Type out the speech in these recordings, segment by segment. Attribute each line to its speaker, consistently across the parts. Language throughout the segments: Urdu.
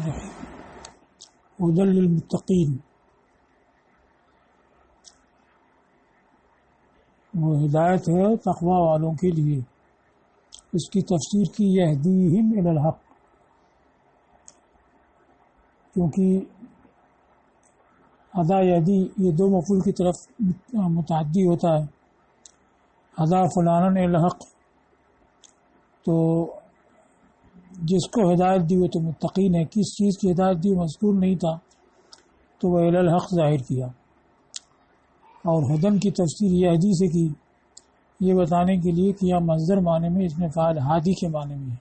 Speaker 1: الرحیم ہدی للمتقین، وہ ہدایت ہے تقوی والوں کے لیے۔ اس کی تفسیر کی یہدیہم الی الحق، کیونکہ ہدا یہدی یہ دو مفعول کی طرف متعدی ہوتا ہے۔ ہدا فلانا الی الحق، تو جس کو ہدایت دی وہ تو متقین ہے، کس چیز کی ہدایت دی مذکور نہیں تھا تو وہ الی الحق ظاہر کیا۔ اور ہدن کی تفسیر یہدی سے کی، یہ بتانے کے لیے کہ یہ مصدر معنی میں اس میں فاعل ہادی کے معنی میں ہے،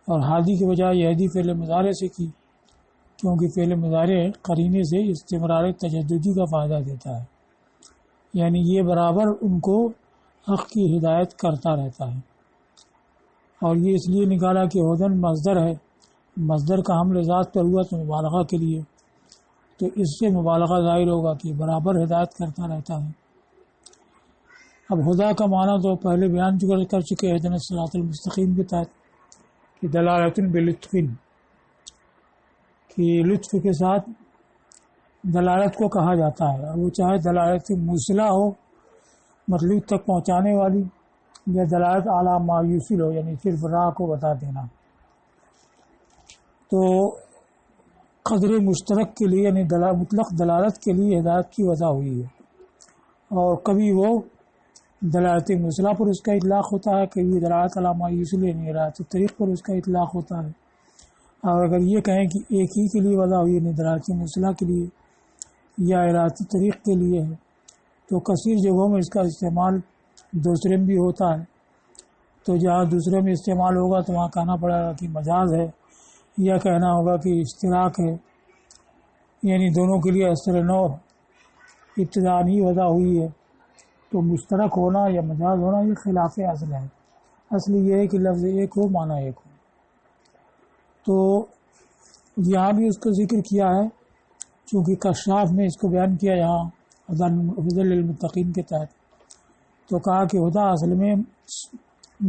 Speaker 1: اور ہادی کے بجائے یہدی فعل مضارع سے کی، کیونکہ فعل مضارع قرینے سے استمرار تجددی کا فائدہ دیتا ہے، یعنی یہ برابر ان کو حق کی ہدایت کرتا رہتا ہے۔ اور یہ اس لیے نکالا کہ ہدن مصدر ہے، مصدر کا حمل ذات پر ہوا تو مبالغہ کے لیے، تو اس سے مبالغہ ظاہر ہوگا کہ برابر ہدایت کرتا رہتا ہے۔ اب ہدا کا معنی تو پہلے بیان کر چکے ہیں اہدنا الصراط المستقیم کے تحت، کہ دلالۃ بلطف، کہ لطف کے ساتھ دلالت کو کہا جاتا ہے، اور وہ چاہے دلالت موصلہ ہو مطلوب تک پہنچانے والی، یا دلالت اعلیٰ ما یوصل ہو یعنی صرف راہ کو بتا دینا۔ تو قدر مشترک کے لیے یعنی مطلق دلالت کے لیے ہدایت کی وضع ہوئی ہے، اور کبھی وہ دلالت موصلہ پر اس کا اطلاق ہوتا ہے، کبھی دلالت اعلیٰ ما یوصل یعنی ہدایت طریق پر اس کا اطلاق ہوتا ہے۔ اور اگر یہ کہیں کہ ایک ہی کے لیے وضع ہوئی یعنی دلالت موصلہ کے لیے یا ہدایت طریق کے لیے ہے، تو کثیر جگہوں میں اس کا استعمال دوسرے میں بھی ہوتا ہے، تو جہاں دوسرے میں استعمال ہوگا تو وہاں کہنا پڑے گا کہ مجاز ہے، یا کہنا ہوگا کہ اشتراک ہے، یعنی دونوں کے لیے اثر نو ابتداء ہی وضع ہوئی ہے، تو مشترک ہونا یا مجاز ہونا یہ خلاف اصل ہے۔ اصل یہ ہے کہ لفظ ایک ہو معنی ایک ہو۔ تو یہاں بھی اس کو ذکر کیا ہے، چونکہ کشاف میں اس کو بیان کیا یہاں ہدی للمتقین کے تحت، تو کہا کہ ہدا اصل میں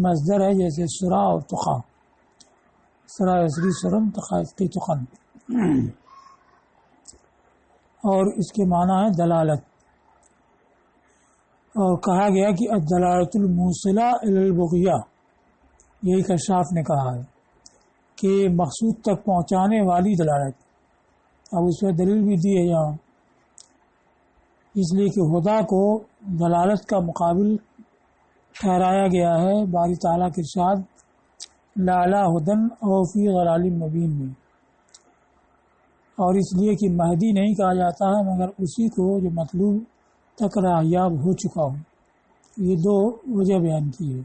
Speaker 1: مصدر ہے، جیسے سرا اور تقا، سرا یسری سرن تقی تقن، اور اس کے معنی ہے دلالت۔ اور کہا گیا کہ الدلالۃ الموصلہ الی البغیہ، یہی کشاف نے کہا ہے کہ مقصود تک پہنچانے والی دلالت۔ اب اس میں دلیل بھی دی ہے یہاں، اس لیے کہ ہدا کو دلالت کا مقابل ٹھہرایا گیا ہے باری تعالیٰ کے ارشاد لعلی ہدن او فی ضلال مبین میں، اور اس لیے کہ مہدی نہیں کہا جاتا ہے مگر اسی کو جو مطلوب تک راہیاب ہو چکا ہو۔ یہ دو وجہ بیان کی ہے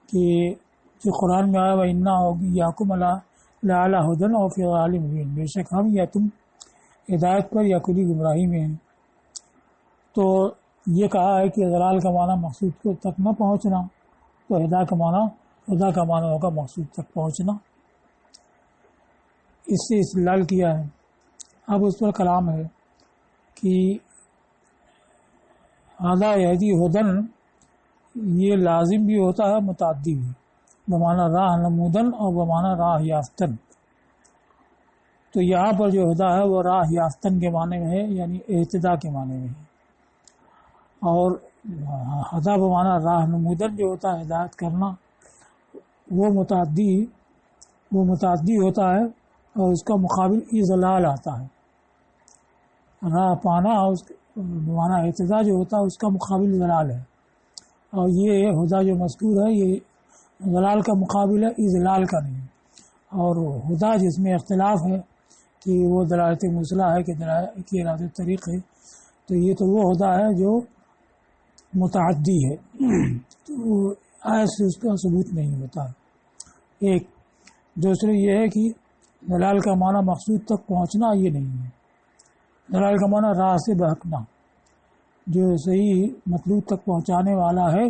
Speaker 1: کہ جو قرآن میں آیا وَإِنَّا إِيَّاكُمْ لَعَلَىٰ هُدًى أَوْ فِي ضَلَالٍ مُّبِينٍ، بے شک ہم یا تم ہدایت پر یا کلی گمراہی میں ہیں۔ تو یہ کہا ہے کہ ضلال کا معنی مقصود کو تک نہ پہنچنا، تو ہدا کا معنی ہوگا مقصود تک پہنچنا، اس سے استدلال کیا ہے۔ اب اس پر کلام ہے کہ ہدا یہدی ہدن یہ لازم بھی ہوتا ہے متعدی بھی، بمعنی راہ نمودن اور بمعنی راہ یافتن۔ تو یہاں پر جو ہدا ہے وہ راہ یافتن کے معنی میں ہے، یعنی اہتدا کے معنی میں ہے، اور ہدا بمعنی راہ نمودن جو ہوتا ہے ہدایت کرنا وہ متعدی ہوتا ہے، اور اس کا مقابل اضلال آتا ہے۔ راہ پانا بمعنی اہتدا جو ہوتا ہے اس کا مقابل ضلال ہے، اور یہ ہدا جو مذکور ہے یہ ضلال کا مقابل ہے، اضلال کا نہیں۔ اور ہدا جس میں اختلاف ہے کہ وہ دلالت موصلہ ہے کہ ارادت طریق ہے، تو یہ تو وہ ہدا ہے جو متعدی ہے، تو ایسے اس کا ثبوت نہیں ہوتا ہے۔ ایک دوسرے یہ ہے کہ دلال کا معنی مقصود تک پہنچنا یہ نہیں ہے، دلال کا معنی راہ سے بہکنا، جو صحیح مطلوب تک پہنچانے والا ہے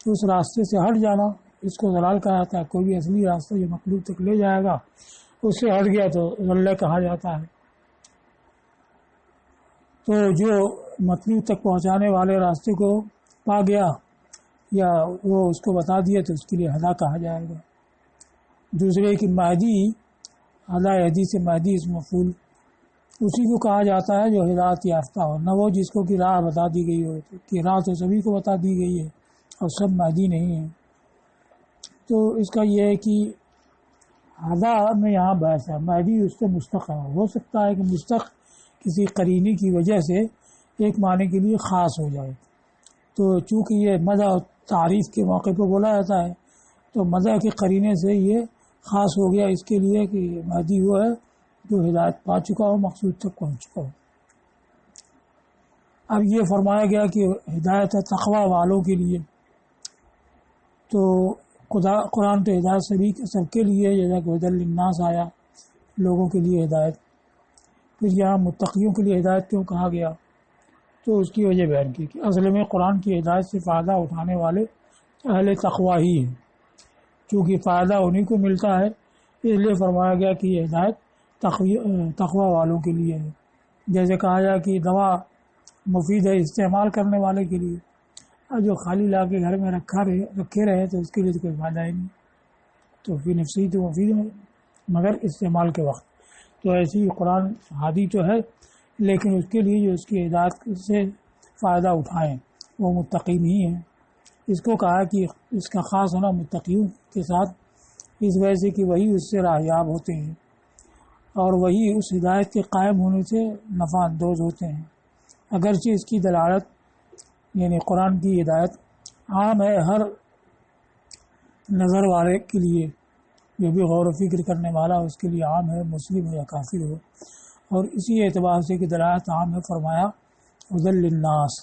Speaker 1: اس راستے سے ہٹ جانا، اس کو ضلال کہا جاتا ہے۔ کوئی بھی اصلی راستہ جو مطلوب تک لے جائے گا اس سے ہٹ گیا تو ضلال کہا جاتا ہے۔ تو جو مطلوب تک پہنچانے والے راستے کو پا گیا یا وہ اس کو بتا دیا تو اس کے لیے ہدا کہا جائے گا۔ دوسرے کہ مہدی ہدا یہدی سے مہدی اس مفعول اسی کو کہا جاتا ہے جو ہدایت یافتہ ہو، نہ وہ جس کو کہ راہ بتا دی گئی ہو، کہ راہ تو سبھی کو بتا دی گئی ہے اور سب مہدی نہیں ہیں۔ تو اس کا یہ ہے کہ ہدا میں یہاں بحث ہے، مہدی اس سے مشتق ہے، ہو سکتا ہے کہ مشتق کسی قرینی کی وجہ سے ایک معنی کے لیے خاص ہو جائے، تو چونکہ یہ مدح اور تعریف کے موقع پہ بولا جاتا ہے تو مدح کے قرینے سے یہ خاص ہو گیا اس کے لیے کہ مہدی وہ ہے جو ہدایت پا چکا ہو، مقصود تک پہنچ چکا ہو۔ اب یہ فرمایا گیا کہ ہدایت ہے تقوی والوں کے لیے، تو قرآن تو ہدایت سب کے لیے، جیسا کہ ہدی للناس آیا لوگوں کے لیے ہدایت، پھر یہاں متقیوں کے لیے ہدایت کیوں کہا گیا، تو اس کی وجہ بیان کی کہ اصل میں قرآن کی ہدایت سے فائدہ اٹھانے والے اہل تقوی ہی ہیں، چونکہ فائدہ انہیں کو ملتا ہے اس لیے فرمایا گیا کہ یہ ہدایت تقوی والوں کے لیے ہے۔ جیسے کہا جائے کہ دوا مفید ہے استعمال کرنے والے کے لیے، اور جو خالی لا کے گھر میں رکھے رہے تو اس کے لیے تو کوئی فائدہ ہی نہیں، تو فی نفسی تو مفید ہے مگر استعمال کے وقت، تو ایسی ہی قرآن ہادی تو ہے لیکن اس کے لیے جو اس کی ہدایت سے فائدہ اٹھائیں وہ متقین ہی ہیں۔ اس کو کہا کہ اس کا خاص ہونا متقیوں کے ساتھ اس وجہ سے کہ وہی اس سے راہیاب ہوتے ہیں اور وہی اس ہدایت کے قائم ہونے سے نفع اندوز ہوتے ہیں، اگرچہ اس کی دلالت یعنی قرآن کی ہدایت عام ہے ہر نظر والے کے لیے، جو بھی غور و فکر کرنے والا اس کے لیے عام ہے، مسلم ہو یا کافر ہو، اور اسی اعتبار سے کہ دلالت عام ہے فرمایا ہدی للناس،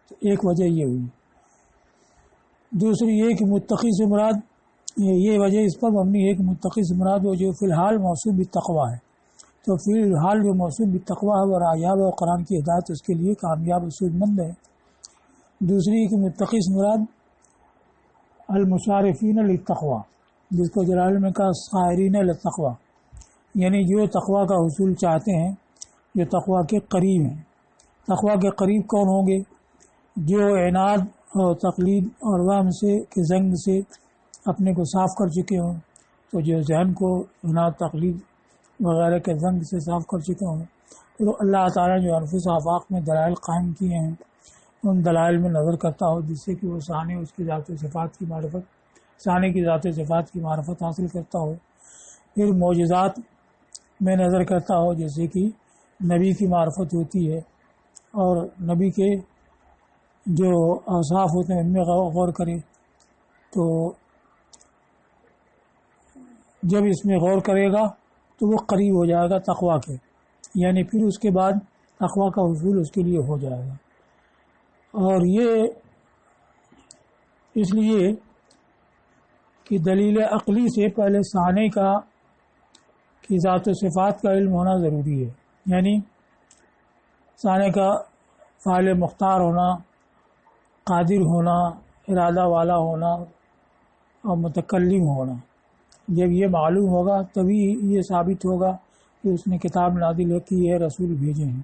Speaker 1: تو ایک وجہ یہ ہوئی۔ دوسری یہ کہ متقی سے مراد یہ وجہ اس پر مبنی ہے کہ متقی سے مراد وہ جو فی الحال موصوف بالتقوی ہے، تو فی الحال جو موصوف بالتقوی ہے وہ راہیاب اور قرآن کی ہدایت اس کے لیے کامیاب و سود مند ہے۔ دوسری کہ متقی سے مراد المشارفین للتقوی، جس کو جلال میں کہا صائرین للتقوی، یعنی جو تقوی کا حصول چاہتے ہیں، جو تقوی کے قریب ہیں۔ تقوی کے قریب کون ہوں گے؟ جو عناد اور تقلید اور وہم سے کہ زنگ سے اپنے کو صاف کر چکے ہوں، تو جو ذہن کو عناد تقلید وغیرہ کے زنگ سے صاف کر چکے ہوں، تو اللہ تعالیٰ جو انفس آفاق میں دلائل قائم کیے ہیں ان دلائل میں نظر کرتا ہو، جس سے کہ وہ ثانی اس کی ذات و صفات کی معرفت، ثانی کی ذات و صفات کی معرفت حاصل کرتا ہو۔ پھر معجزات میں نظر کرتا ہو، جیسے کہ نبی کی معرفت ہوتی ہے اور نبی کے جو اوصاف ہوتے ہیں ان میں غور کرے، تو جب اس میں غور کرے گا تو وہ قریب ہو جائے گا تقوی کے، یعنی پھر اس کے بعد تقوی کا حصول اس کے لیے ہو جائے گا۔ اور یہ اس لیے کہ دلیل عقلی سے پہلے ثانی کا کی ذات و صفات کا علم ہونا ضروری ہے، یعنی ثانی کا فاعل مختار ہونا، قادر ہونا، ارادہ والا ہونا اور متکلم ہونا۔ جب یہ معلوم ہوگا تبھی یہ ثابت ہوگا کہ اس نے کتاب نازل کی ہے، رسول بھیجے ہیں،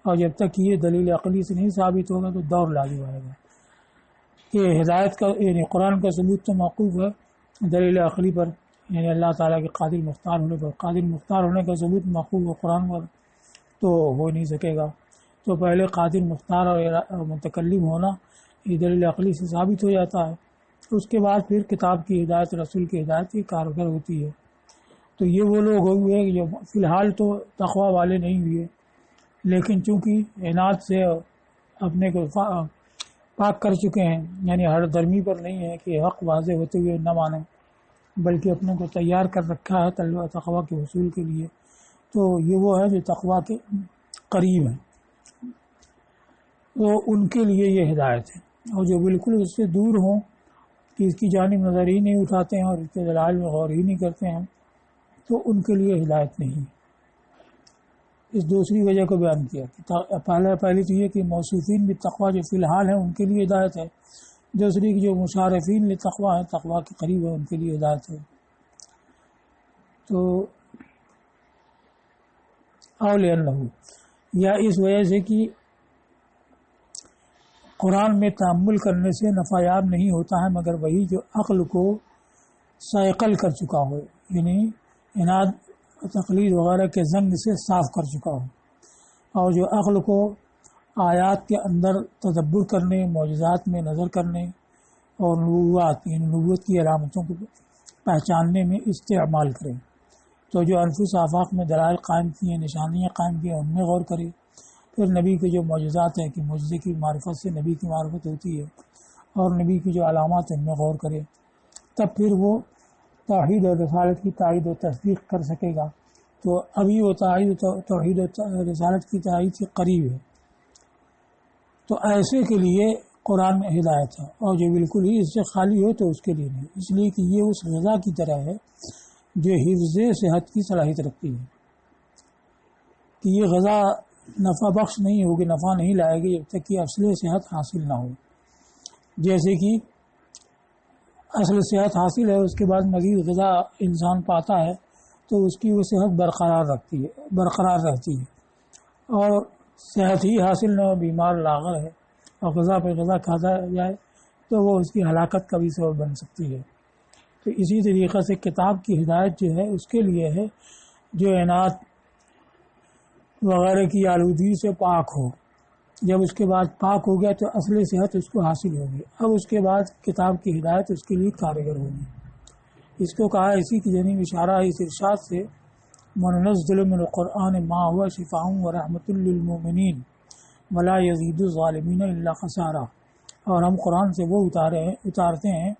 Speaker 1: اور جب تک یہ دلیل عقلی سے نہیں ثابت ہوگا تو دور لازم آئے گا کہ ہدایت کا یعنی قرآن کا ثبوت تو موقوف ہے دلیل عقلی پر، یعنی اللہ تعالیٰ کے قادر مختار ہونے پر، قادر مختار ہونے کا ثبوت موقوف ہے قرآن پر تو ہو نہیں سکے گا۔ تو پہلے قادر مختار اور متکلم ہونا یہ دلیل عقلی سے ثابت ہو جاتا ہے، اس کے بعد پھر کتاب کی ہدایت، رسول کی ہدایت کی کارگر ہوتی ہے۔ تو یہ وہ لوگ ہوئے جو فی الحال تو تقوی والے نہیں ہوئے، لیکن چونکہ عناد سے اپنے کو پاک کر چکے ہیں، یعنی ہر درمی پر نہیں ہے کہ حق واضح ہوتے ہوئے نہ مانیں، بلکہ اپنے کو تیار کر رکھا ہے تقوی کے حصول کے لیے، تو یہ وہ ہے جو تقوی کے قریب ہیں، تو ان کے لیے یہ ہدایت ہے۔ اور جو بالکل اس سے دور ہوں کہ اس کی جانب نظر ہی نہیں اٹھاتے ہیں اور اس کے دلائل میں غور ہی نہیں کرتے ہیں، تو ان کے لیے ہدایت نہیں۔ اس دوسری وجہ کو بیان کیا کہ پہلی تو یہ کہ موصوفین بالتقوی جو فی الحال ہیں ان کے لیے ہدایت ہے، دوسری کہ جو مشارفین للتقوی ہیں، تقوی کے قریب ہے، ان کے لیے ہدایت ہے۔ تو اولئنہ یا اس وجہ سے کہ قرآن میں تأمل کرنے سے نفع یاب نہیں ہوتا ہے مگر وہی جو عقل کو صیقل کر چکا ہو، یعنی عناد تقلید وغیرہ کے زنگ سے صاف کر چکا ہو، اور جو عقل کو آیات کے اندر تدبر کرنے، معجزات میں نظر کرنے اور نبوات یعنی نبوت کی علامتوں کو پہچاننے میں استعمال کرے، تو جو انفس آفاق میں دلائل قائم کیے، نشانیاں قائم کیے، ان میں غور کرے۔ پھر نبی کے جو معجزات ہیں کہ معجزے کی معرفت سے نبی کی معرفت ہوتی ہے، اور نبی کی جو علامات ہیں ان میں غور کرے، تب پھر وہ توحید اور رسالت کی تائید و تصدیق کر سکے گا۔ تو ابھی وہ توحید و رسالت کی تائید سے قریب ہے، تو ایسے کے لیے قرآن میں ہدایت ہے، اور جو بالکل ہی اس سے خالی ہو تو اس کے لیے نہیں، اس لیے کہ یہ اس غذا کی طرح ہے جو حفظ صحت کی صلاحیت رکھتی ہے، کہ یہ غذا نفع بخش نہیں ہوگی، نفع نہیں لائے گی جب تک کہ اصل صحت حاصل نہ ہو۔ جیسے کہ اصل صحت حاصل ہے، اس کے بعد مزید غذا انسان پاتا ہے تو اس کی وہ صحت برقرار رہتی ہے، اور صحت ہی حاصل نہ ہو، بیمار لاغر ہے اور غذا پہ غذا کھاتا جائے تو وہ اس کی ہلاکت کا بھی سبب بن سکتی ہے۔ تو اسی طریقے سے کتاب کی ہدایت جو ہے اس کے لیے ہے جو عناد وغیرہ کی آلودگی سے پاک ہو، جب اس کے بعد پاک ہو گیا تو اصل صحت اس کو حاصل ہوگی، اب اس کے بعد کتاب کی ہدایت اس کے لیے کارگر ہوگی۔ اس کو کہا اسی کی جانب اشارہ ہے اس ارشاد سے منزل من القرآن ما هو شفاء ورحمۃ للمؤمنین ولا یزید الظالمین الا خسارا، اور ہم قرآن سے وہ اتارتے ہیں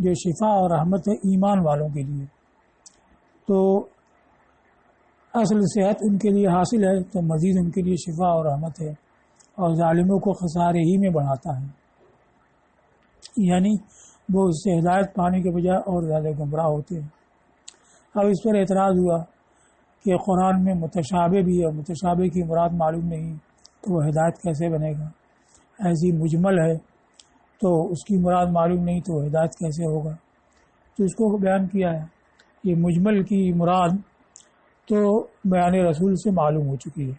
Speaker 1: جو شفا اور رحمت ہے ایمان والوں کے لیے، تو اصل صحت ان کے لیے حاصل ہے تو مزید ان کے لیے شفا اور رحمت ہے، اور ظالموں کو خسارے ہی میں بڑھاتا ہے، یعنی وہ اس سے ہدایت پانے کے بجائے اور زیادہ گمراہ ہوتے ہیں۔ اب اس پر اعتراض ہوا کہ قرآن میں متشابہ بھی ہے، متشابہ کی مراد معلوم نہیں تو وہ ہدایت کیسے بنے گا، ایسی مجمل ہے تو اس کی مراد معلوم نہیں تو وہ ہدایت کیسے ہوگا، تو اس کو بیان کیا ہے۔ یہ مجمل کی مراد تو بیان رسول سے معلوم ہو چکی ہے،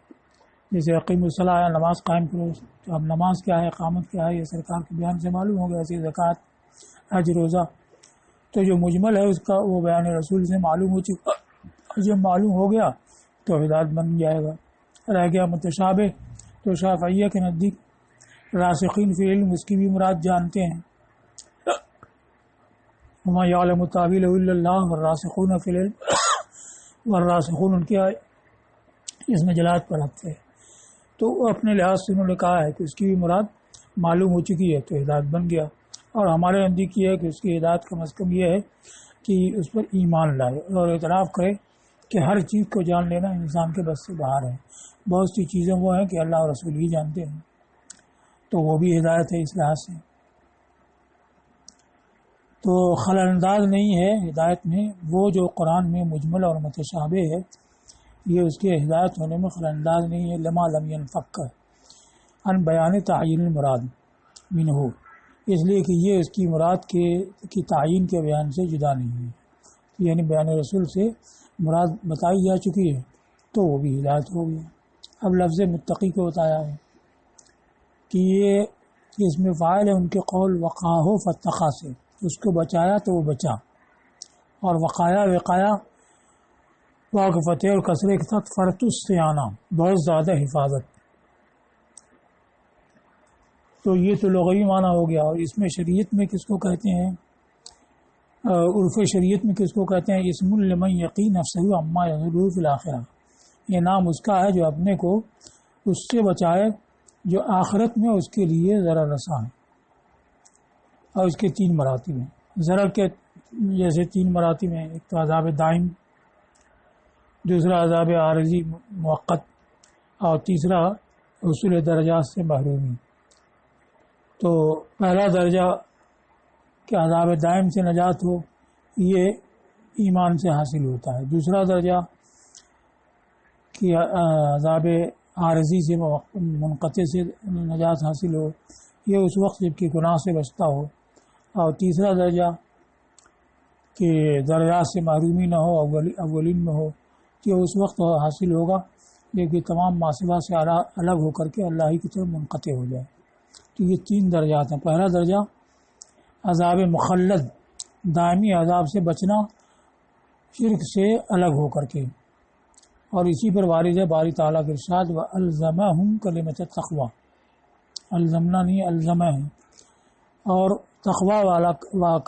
Speaker 1: جیسے اقیم الصلاۃ نماز قائم کرو، تو اب نماز کیا ہے، اقامت کیا ہے، یہ سرکار کے بیان سے معلوم ہو گیا، ایسے زکوٰۃ، حج، روزہ، تو جو مجمل ہے اس کا وہ بیان رسول سے معلوم ہو چکا، جب معلوم ہو گیا تو ہدایت بن جائے گا۔ رہ گیا متشابہ، تو شافعیہ کے نزدیک راسخین فی علم اس کی بھی مراد جانتے ہیں، وما یعلم تاویلہ الا اللہ والراسخون فی العلم، والراسخون ان کے اس میں جلالت پر رکھتے ہیں، تو اپنے لحاظ سے انہوں نے کہا ہے کہ اس کی بھی مراد معلوم ہو چکی ہے تو ہدایت بن گیا، اور ہمارے نزدیک یہ ہے کہ اس کی ہدایت کا مقصد یہ ہے کہ اس پر ایمان لائے اور اعتراف کرے کہ ہر چیز کو جان لینا انسان کے بس سے باہر ہے، بہت سی چیزیں وہ ہیں کہ اللہ اور رسول ہی جانتے ہیں، تو وہ بھی ہدایت ہے اس لحاظ سے۔ تو خلل انداز نہیں ہے ہدایت میں وہ جو قرآن میں مجمل اور متشابہ ہے، یہ اس کے ہدایت ہونے میں خلل انداز نہیں ہے، لما لم ينفک عن بیان تعین المراد منہ، اس لیے کہ یہ اس کی مراد کی تعین کے بیان سے جدا نہیں ہے، یعنی بیان رسول سے مراد بتائی جا چکی ہے تو وہ بھی ہدایت ہو گیا۔ اب لفظ متقی کو بتایا ہے کہ یہ اس میں فاعل ہے ان کے قول وقاہ فتقا سے، اس کو بچایا تو وہ بچا، اور وقایا وقایا واقع فتح اور کسرے کے ساتھ فرت السیانہ، بہت زیادہ حفاظت، تو یہ تو لغوی معنی ہو گیا۔ اور اس میں شریعت میں کس کو کہتے ہیں، عرف شریعت میں کس کو کہتے ہیں، اسم لمن یقی نفسہ عما یضر فی الآخرہ، یہ نام اس کا ہے جو اپنے کو اس سے بچائے جو آخرت میں اس کے لیے ضرر رساں ہے، اور اس کے 3 مراتب ہیں، ضرر کے جیسے 3 مراتب ہیں، ایک تو عذاب دائم، دوسرا عذاب عارضی موقت، اور تیسرا حصول درجات سے محرومی۔ تو پہلا درجہ کہ عذاب دائم سے نجات ہو یہ ایمان سے حاصل ہوتا ہے، دوسرا درجہ کہ عذاب عارضی سے منقطع سے نجات حاصل ہو، یہ اس وقت جب کہ گناہ سے بچتا ہو، اور تیسرا درجہ کہ درجات سے محرومی نہ ہو، اولین میں ہو، کہ اس وقت حاصل ہوگا جب کہ تمام معصیہ سے الگ ہو کر کے اللہ ہی کی طرف منقطع ہو جائے۔ تو یہ 3 درجات ہیں۔ پہلا درجہ عذاب مخلد، دائمی عذاب سے بچنا شرک سے الگ ہو کر کے۔ اور اسی پر وارد ہے باری تعالیٰ کے ارشاد وَأَلْزَمَهُمْ کلمۃ التقویٰ، الزمنا نہیں الزمہ ہے، اور تقویٰ والا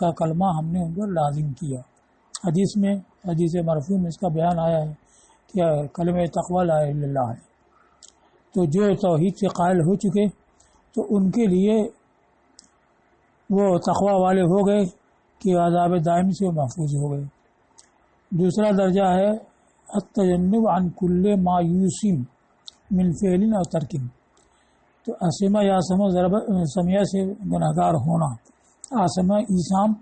Speaker 1: کا کلمہ ہم نے ان پر لازم کیا۔ حدیث مرفوع میں اس کا بیان آیا ہے کہ کلمہ تقویٰ لا الہ الا اللہ ہے۔ تو جو توحید سے قائل ہو چکے تو ان کے لیے وہ تقویٰ والے ہو گئے کہ عذاب دائم سے محفوظ ہو گئے۔ دوسرا درجہ ہے التجنب عن کل ما یوسم من فعل اور ترک۔ تو اسمہ یا سمیہ سے گناہگار ہونا، آسمہ ایسام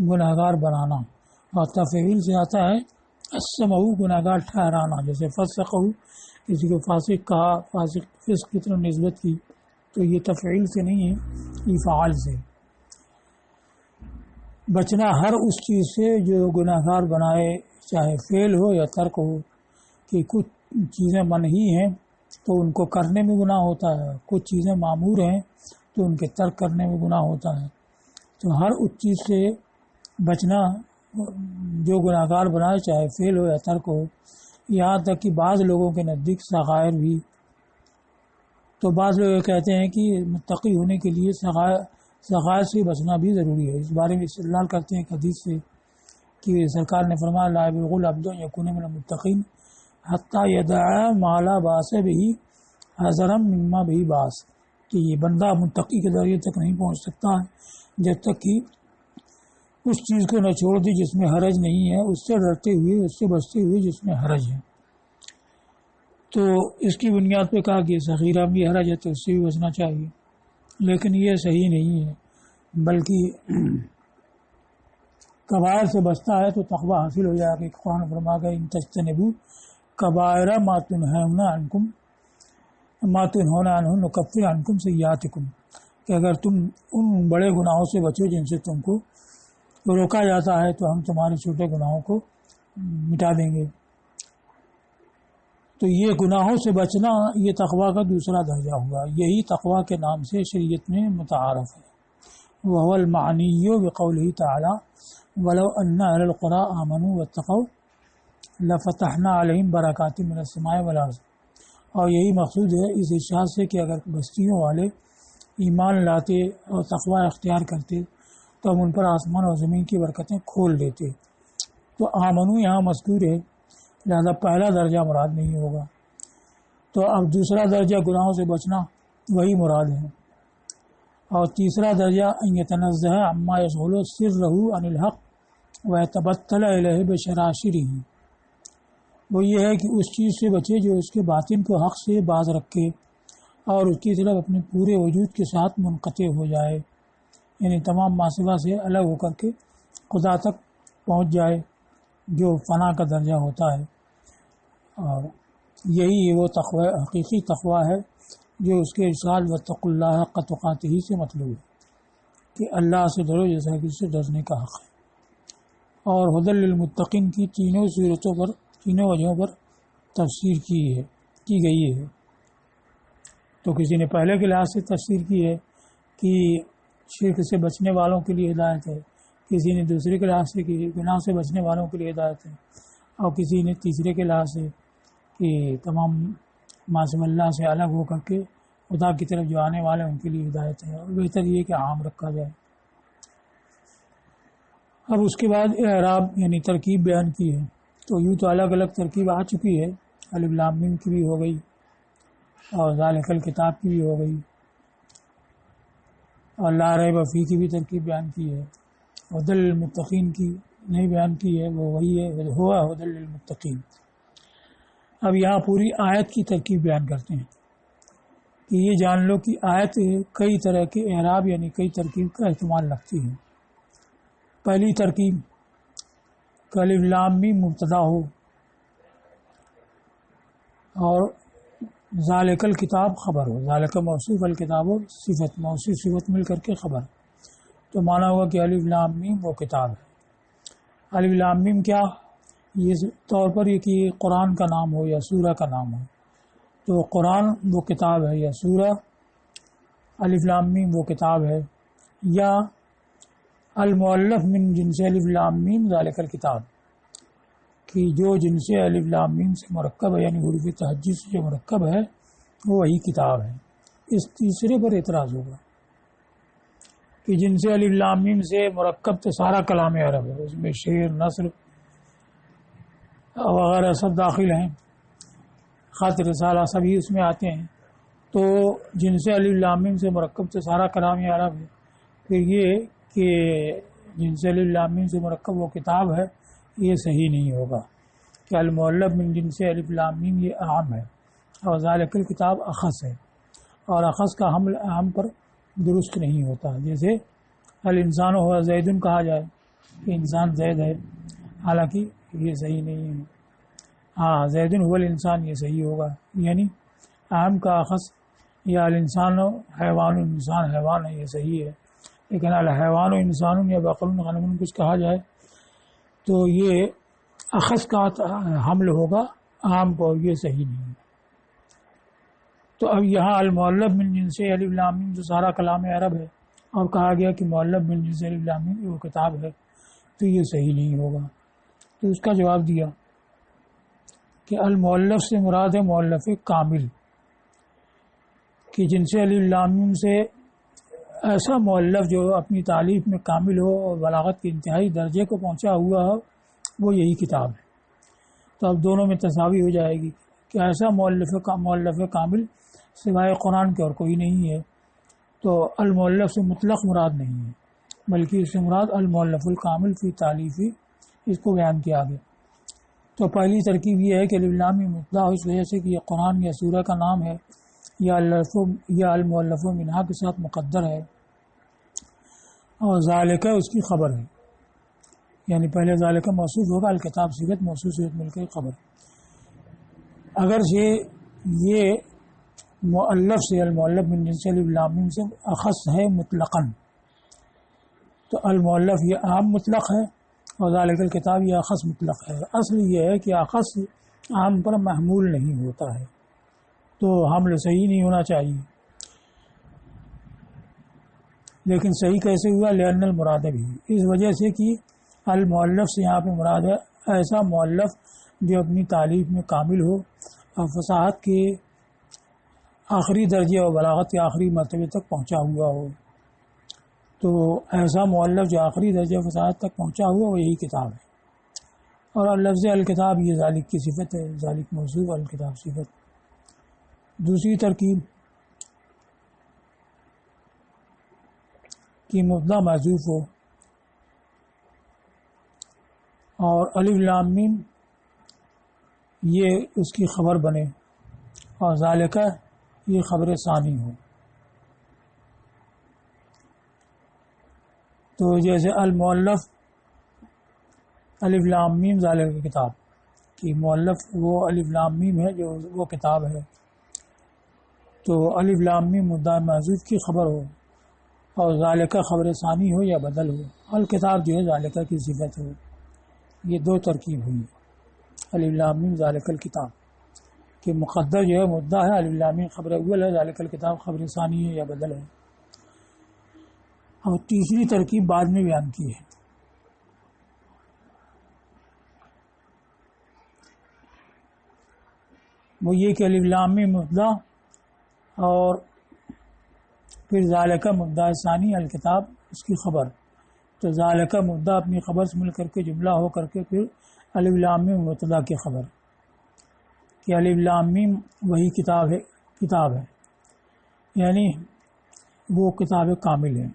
Speaker 1: گناہگار بنانا، اور تفعیل سے آتا ہے اسمہ گناہگار ٹھہرانا، جیسے فسقہ کسی کو فاسق کہا، فسق کی طرف نسبت کی، تو یہ تفعیل سے نہیں ہے، افعال سے۔ بچنا ہر اس چیز سے جو گناہگار بنائے، چاہے فعل ہو یا ترک ہو، کہ کچھ چیزیں منہی ہیں تو ان کو کرنے میں گناہ ہوتا ہے، کچھ چیزیں معمور ہیں تو ان کے ترک کرنے میں گناہ ہوتا ہے۔ تو ہر اس چیز سے بچنا جو گناہگار بنائے، چاہے فعل ہو یا ترک ہو۔ یہاں تک کہ بعض لوگوں کے نزدیک صغائر بھی، تو بعض لوگ یہ کہتے ہیں کہ متقی ہونے کے لیے صغائر سے بچنا بھی ضروری ہے۔ اس بارے میں استدلال کرتے ہیں ایک حدیث سے کہ سرکار نے فرمایا لا یبلغ العبد ان یکون من المتقین حتی یدع ما لا باس بہ حذرا مما بہ باس، کہ یہ بندہ متقی کے درجے تک نہیں پہنچ سکتا ہے جب تک کہ اس چیز کو نہ چھوڑ دے جس میں حرج نہیں ہے، اس سے ڈرتے ہوئے، اس سے بچتے ہوئے جس میں حرج ہے۔ تو اس کی بنیاد پہ کہا کہ صغیرہ بھی حرج ہے تو اس سے بھی بچنا چاہیے، لیکن یہ صحیح نہیں ہے، بلکہ کبائر سے بچتا ہے تو تقویٰ حاصل ہو جائے گا۔ قرآن فرما گئے ان تجتنبوا کبائر ما تنہون عنہ نکفر عنکم سیئاتکم، کہ اگر تم ان بڑے گناہوں سے بچو جن سے تم کو روکا جاتا ہے تو ہم تمہارے چھوٹے گناہوں کو مٹا دیں گے۔ تو یہ گناہوں سے بچنا یہ تقویٰ کا دوسرا درجہ ہوا، یہی تقویٰ کے نام سے شریعت میں متعارف ہے۔ وهو المعنی بقولہ تعالی ولو ان اہل القری آمنوا واتقوا لفتحنا علیہم برکات من السماء والارض، اور یہی مقصود ہے اس ارشاد سے کہ اگر بستیوں والے ایمان لاتے اور تقویٰ اختیار کرتے تو ہم ان پر آسمان اور زمین کی برکتیں کھول دیتے۔ تو آمنو یہاں مذکور ہے، لہذا پہلا درجہ مراد نہیں ہوگا۔ تو اب دوسرا درجہ گناہوں سے بچنا وہی مراد ہے، اور تیسرا درجہ ان یتنزہ عما یشغل سرہ عن الحق ویتبتل الیہ بشراشرہ، وہ یہ ہے کہ اس چیز سے بچے جو اس کے باطن کو حق سے باز رکھے اور اس کی طرف اپنے پورے وجود کے ساتھ منقطع ہو جائے، یعنی تمام ماسوا سے الگ ہو کر کے خدا تک پہنچ جائے جو فنا کا درجہ ہوتا ہے۔ اور یہی وہ تقوی، حقیقی تقوی ہے جو اس کے ارشاد واتقوا اللہ حق تقاتہ سے مطلوب ہے، کہ اللہ سے ڈرو جیسا کہ اس سے ڈرنے کا حق ہے۔ اور ھدی للمتقین کی تینوں صورتوں پر، تینوں وجہوں پر تفسیر کی گئی ہے۔ تو کسی نے پہلے کے لحاظ سے تفسیر کی ہے کہ شرک سے بچنے والوں کے لیے ہدایت ہے، کسی نے دوسرے کے لحاظ سے کہ گناہ سے بچنے والوں کے لیے ہدایت ہے، اور کسی نے تیسرے کے لحاظ سے کہ تمام معصوم اللہ سے الگ ہو کر کے خدا کی طرف جو آنے والے ان کے لیے ہدایت ہے، اور بہتر یہ کہ عام رکھا جائے۔ اب اس کے بعد اعراب یعنی ترکیب بیان کی ہے، تو یوں تو الگ الگ ترکیب آ چکی ہے، الف لام میم کی بھی ہو گئی اور ذالک الکتاب کی بھی ہو گئی، اور لا ریب فیہ کی بھی ترکیب بیان کی ہے، ھدی للمتقین کی نہیں بیان کی ہے، وہ وہی ہے ہوا ھدی للمتقین۔ اب یہاں پوری آیت کی ترکیب بیان کرتے ہیں کہ یہ جان لو کہ آیت کئی طرح کے اعراب یعنی کئی ترکیب کا احتمال رکھتی ہے۔ پہلی ترکیب کہ الف لام میم مبتدا ہو اور ذالک الکتاب خبر ہو، ذالک موصوف الکتاب ہو صفت، موصوف صفت مل کر کے خبر، تو مانا ہوا کہ الف لام میم وہ کتاب ہے۔ الف لام میم کیا، یہ طور پر یہ کہ قرآن کا نام ہو یا سورہ کا نام ہو، تو قرآن وہ کتاب ہے یا سورہ، الف لام میم وہ کتاب ہے، یا المؤلف من جنس الف لام میم ذالک الکتاب، کہ جو جن سے الف لام میم سے مرکب ہے، یعنی حروف تہجی سے جو مرکب ہے وہ وہی کتاب ہے۔ اس تیسرے پر اعتراض ہوگا کہ جن سے الف لام میم سے مرکب تو سارا کلام عرب ہے، اس میں شعر، نثر وغیرہ سب داخل ہیں، خط، رسالہ سبھی اس میں آتے ہیں، تو جن سے الف لام میم سے مرکب تو سارا کلام عرب ہے، پھر یہ کہ جن سے الف لام میم سے مرکب وہ کتاب ہے، یہ صحیح نہیں ہوگا کہ المؤلف من جن سے الف لام میم یہ عام ہے اور ذالک الکتاب اخص ہے، اور اخص کا حمل عام پر درست نہیں ہوتا۔ جیسے الانسان ہوا زیدن کہا جائے کہ انسان زید ہے، حالانکہ یہ صحیح نہیں ہے۔ ہاں زیدن هو الانسان یہ صحیح ہوگا، یعنی عام کا اخص، یا الانسان حیوان، انسان حیوان ہے، یہ صحیح ہے، لیکن الحیوان انسان یا بقر غنم کچھ کہا جائے تو یہ اخص کا حمل ہوگا عام پر، یہ صحیح نہیں ہے۔ تو اب یہاں المؤلف من جن سے الف لام میم جو سارا کلام عرب ہے، اور کہا گیا کہ مؤلف من جن سے الف لام میم وہ کتاب ہے، تو یہ صحیح نہیں ہوگا۔ تو اس کا جواب دیا کہ المؤلف سے مراد ہے مؤلف کامل، کہ جن سے الف لام میم سے ایسا مؤلف جو اپنی تعلیف میں کامل ہو اور بلاغت کے انتہائی درجے کو پہنچا ہوا ہو، وہ یہی کتاب ہے۔ تو اب دونوں میں تساوی ہو جائے گی کہ ایسا مؤلف کامل سوائے قرآن کے اور کوئی نہیں ہے، تو المؤلف سے مطلق مراد نہیں ہے، بلکہ اس سے مراد المؤلف الکامل فی تعلیفی، اس کو بیان کیا گیا۔ تو پہلی ترکیب یہ ہے کہ الف لام میم مبتدا ہو، اس وجہ سے کہ یہ قرآن یا سورہ کا نام ہے، یا المؤلف منہا کے ساتھ مقدر ہے، اور ذالک اس کی خبر ہے، یعنی پہلے ذالک موصوف ہوگا، الکتاب صیغت موصوف صیغت مل کر خبر۔ اگر یہ مؤلف سے المؤلف من جنس الف لام میم سے اخص ہے مطلقاً، تو المؤلف یہ عام مطلق ہے اور ذالک الکتاب یہ اخص مطلق ہے۔ اصل یہ ہے کہ اخص عام پر محمول نہیں ہوتا ہے، تو حمل صحیح نہیں ہونا چاہیے۔ لیکن صحیح کیسے ہوا؟ لأن المراد بھی، اس وجہ سے کہ المؤلف سے یہاں پہ مراد ہے ایسا مؤلف جو اپنی تعلیف میں کامل ہو اور فصاحت کے آخری درجے اور بلاغت کے آخری مرتبے تک پہنچا ہوا ہو، تو ایسا مؤلف جو آخری درجے فصاحت تک پہنچا ہوا وہ یہی کتاب ہے۔ اور لفظ الکتاب یہ ذالک کی صفت ہے، ذالک موصوف، الکتاب صفت۔ دوسری ترکیب کہ مبتدا محذوف ہو اور الف لام میم یہ اس کی خبر بنے اور ذالک یہ خبر ثانی ہو۔ تو جیسے المؤلف الف لام میم ذالک کتاب، کہ مؤلف وہ الف لام میم ہے جو وہ کتاب ہے، تو الف لام میم مبتدا محذوف کی خبر ہو اور ذالک خبر ثانی ہو یا بدل ہو، الکتاب جو ہے ذالک کی صفت ہو۔ یہ دو ترکیب ہوئی، الف لام میم ذالک الکتاب، کہ مقدر جو ہے مبتدا ہے، الف لام میم خبر اول ہے، ذالک الکتاب خبر ثانی ہے یا بدل ہے۔ اور تیسری ترکیب بعد میں بیان کی ہے، وہ یہ کہ الف لام میم مبتدا اور پھر ذالک مبتدا ثانی الکتاب اس کی خبر، تو ذالک مبتدا اپنی خبر سے مل کر کے جملہ ہو کر کے پھر الف لام میم مبتدا کی خبر، کہ الف لام میم وہی کتاب ہے یعنی وہ کتاب کامل ہے۔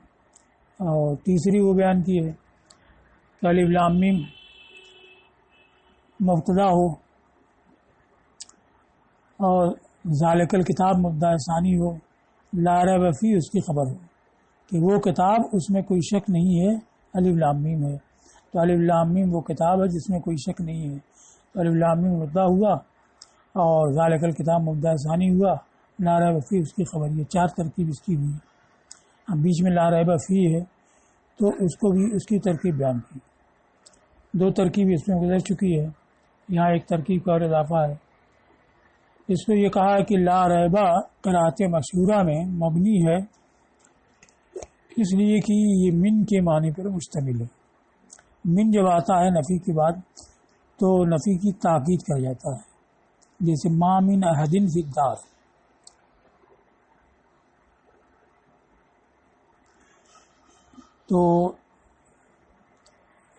Speaker 1: اور تیسری وہ بیان کی ہے کہ الف لام میم مبتدا ہو اور ذالک الکتاب مبتدا ثانی ہو، لا ریب فیہ اس کی خبر ہو، کہ وہ کتاب اس میں کوئی شک نہیں ہے، الف لام میم ہے، تو الف لام میم وہ کتاب ہے جس میں کوئی شک نہیں ہے، تو الف لام میم مبتدا ہوا اور ذالک الکتاب مبتدا ثانی ہوا، لا ریب فیہ اس کی خبر۔ یہ چار ترکیب اس کی ہوئی۔ اب بیچ میں لا ریب فیہ ہے تو اس کو بھی اس کی ترکیب بیان کی، دو ترکیب اس میں گزر چکی ہے، یہاں ایک ترکیب کا اور اضافہ ہے۔ اس کو یہ کہا ہے کہ لا ریبہ قرأت مشہورہ میں مبنی ہے، اس لیے کہ یہ من کے معنی پر مشتمل ہے۔ من جب آتا ہے نفی کے بعد تو نفی کی تاکید کر جاتا ہے، جیسے ما من احد فی الدار. تو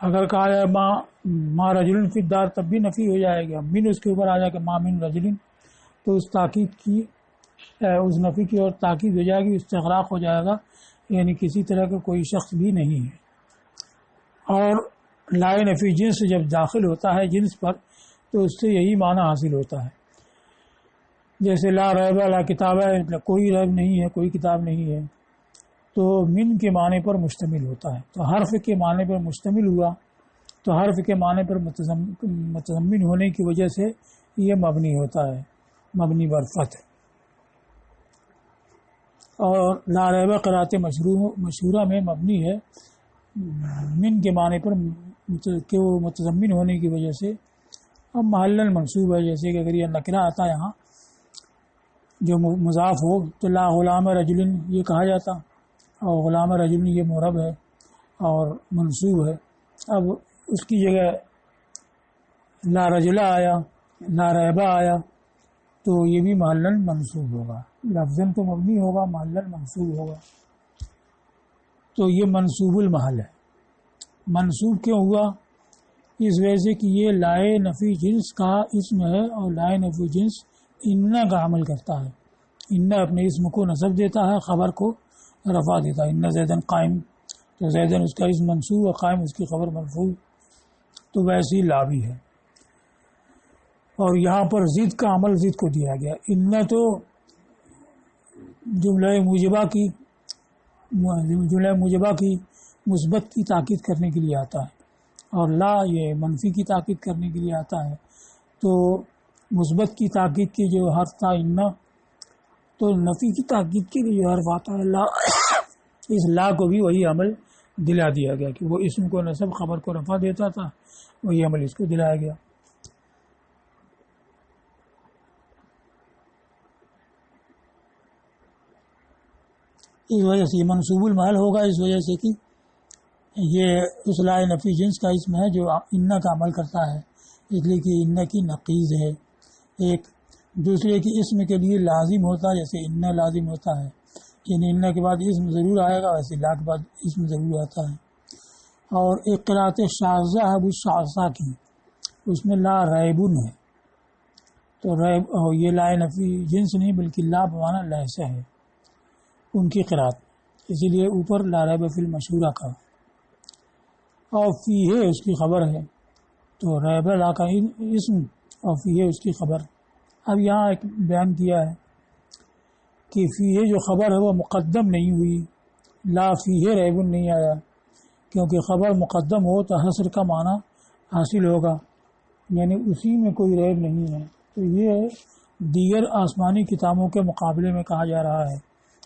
Speaker 1: اگر کہا جائے ما رجل فی الدار تب بھی نفی ہو جائے گا، من اس کے اوپر آ جائے کہ ما من رجل، تو اس تاکید کی اس نفی کی اور تاکید ہو جائے گی، استغراق ہو جائے گا، یعنی کسی طرح کا کوئی شخص بھی نہیں ہے. اور لائے نفی جنس جب داخل ہوتا ہے جنس پر تو اس سے یہی معنی حاصل ہوتا ہے، جیسے لا ریب لا کتاب ہے، کوئی ریب نہیں ہے، کوئی کتاب نہیں ہے، تو من کے معنی پر مشتمل ہوتا ہے. تو حرف کے معنی پر مشتمل ہوا تو حرف کے معنی پر متضمن ہونے کی وجہ سے یہ مبنی ہوتا ہے، مبنی برفتح. اور لا ریب قرات مشہورہ میں مبنی ہے من کے معنی پر کہ وہ متضمن ہونے کی وجہ سے. اب محل منصوب ہے، جیسے کہ اگر یہ نکرہ آتا یہاں جو مضاف ہو تو لا غلام رجل یہ کہا جاتا، اور غلام رجل یہ معرب ہے اور منصوب ہے. اب اس کی جگہ لا رجلہ آیا، لا ریبہ آیا، تو یہ بھی محلن منصوب ہوگا، لفظاً تو مبنی ہوگا، محلن منصوب ہوگا. تو یہ منصوب المحل ہے. منصوب کیوں ہوا؟ اس وجہ سے کہ یہ لائے نفی جنس کا اسم ہے، اور لائے نفی جنس ان کا عمل کرتا ہے. ان اپنے اسم کو نصب دیتا ہے، خبر کو رفع دیتا ہے. ان زیدن قائم، تو زیدن اس کا اسم منصوب اور قائم اس کی خبر مرفوع. تو ویسی لا بھی ہے. اور یہاں پر ضد کا عمل ضد کو دیا گیا. ان تو جملہ موجبہ کی مثبت کی تاکید کرنے کے لیے آتا ہے، اور لا یہ منفی کی تاکید کرنے کے لیے آتا ہے. تو مثبت کی تاکید کی جو حرف تھا ان، تو نفی کی تاکید کے لیے جو حرف آتا ہے لا، اس لا کو بھی وہی عمل دلا دیا گیا کہ وہ اسم کو نصب خبر کو رفع دیتا تھا، وہی عمل اس کو دلایا گیا. اس وجہ سے یہ منصوب المحل ہوگا، اس وجہ سے کہ یہ اس لائے نفی جنس کا اسم ہے جو ان کا عمل کرتا ہے، اس لیے کہ ان کی نقیض ہے. ایک دوسرے کی اسم کے لیے لازم ہوتا ہے، جیسے ان لازم ہوتا ہے، یعنی ان کے بعد اسم ضرور آئے گا، ویسے لا کے بعد اسم ضرور آتا ہے. اور ایک قرات شاذہ ہے ابو شاذہ کی، اس میں لا ریبن ہے، تو ریب یہ لائے نفی جنس نہیں بلکہ لا بمعنی لیسا ہے ان کی قرات، اسی لیے اوپر لا ریب فی المشہورہ کا. اور فی ہے اس کی خبر ہے، تو ریب لا کا اسم اور فی ہے اس کی خبر. اب یہاں ایک بیان کیا ہے کہ فی ہے جو خبر ہے وہ مقدم نہیں ہوئی، لا فی ہے ریبن نہیں آیا، کیونکہ خبر مقدم ہو تو حصر کا معنی حاصل ہوگا، یعنی اسی میں کوئی ریب نہیں ہے. تو یہ دیگر آسمانی کتابوں کے مقابلے میں کہا جا رہا ہے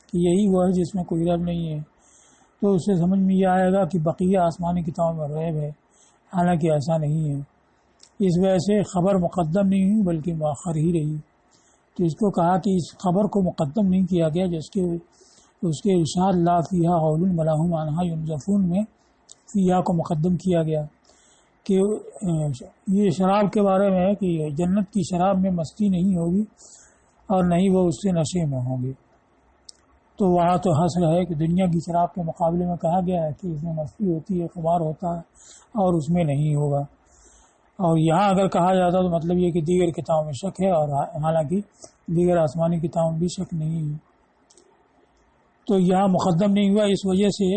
Speaker 1: کہ یہی وہ ہے جس میں کوئی ریب نہیں ہے. تو اس سے سمجھ میں یہ آئے گا کہ بقیہ آسمانی کتابوں میں ریب ہے، حالانکہ ایسا نہیں ہے. اس وجہ سے خبر مقدم نہیں ہوئی بلکہ مؤخر ہی رہی. تو اس کو کہا کہ اس خبر کو مقدم نہیں کیا گیا، جس کے اس کے ارشاد لا فیہا غول ملاہم عنہا ینزفون میں فیہا کو مقدم کیا گیا، کہ یہ شراب کے بارے میں ہے کہ جنت کی شراب میں مستی نہیں ہوگی اور نہ ہی وہ اس سے نشے میں ہوں گے. تو وہاں تو حصر ہے کہ دنیا کی شراب کے مقابلے میں کہا گیا ہے کہ اس میں مستی ہوتی ہے، خمار ہوتا ہے، اور اس میں نہیں ہوگا. اور یہاں اگر کہا جاتا تو مطلب یہ کہ دیگر کتابوں میں شک ہے، اور حالانکہ دیگر آسمانی کتابوں میں بھی شک نہیں ہے. تو یہاں مقدم نہیں ہوا اس وجہ سے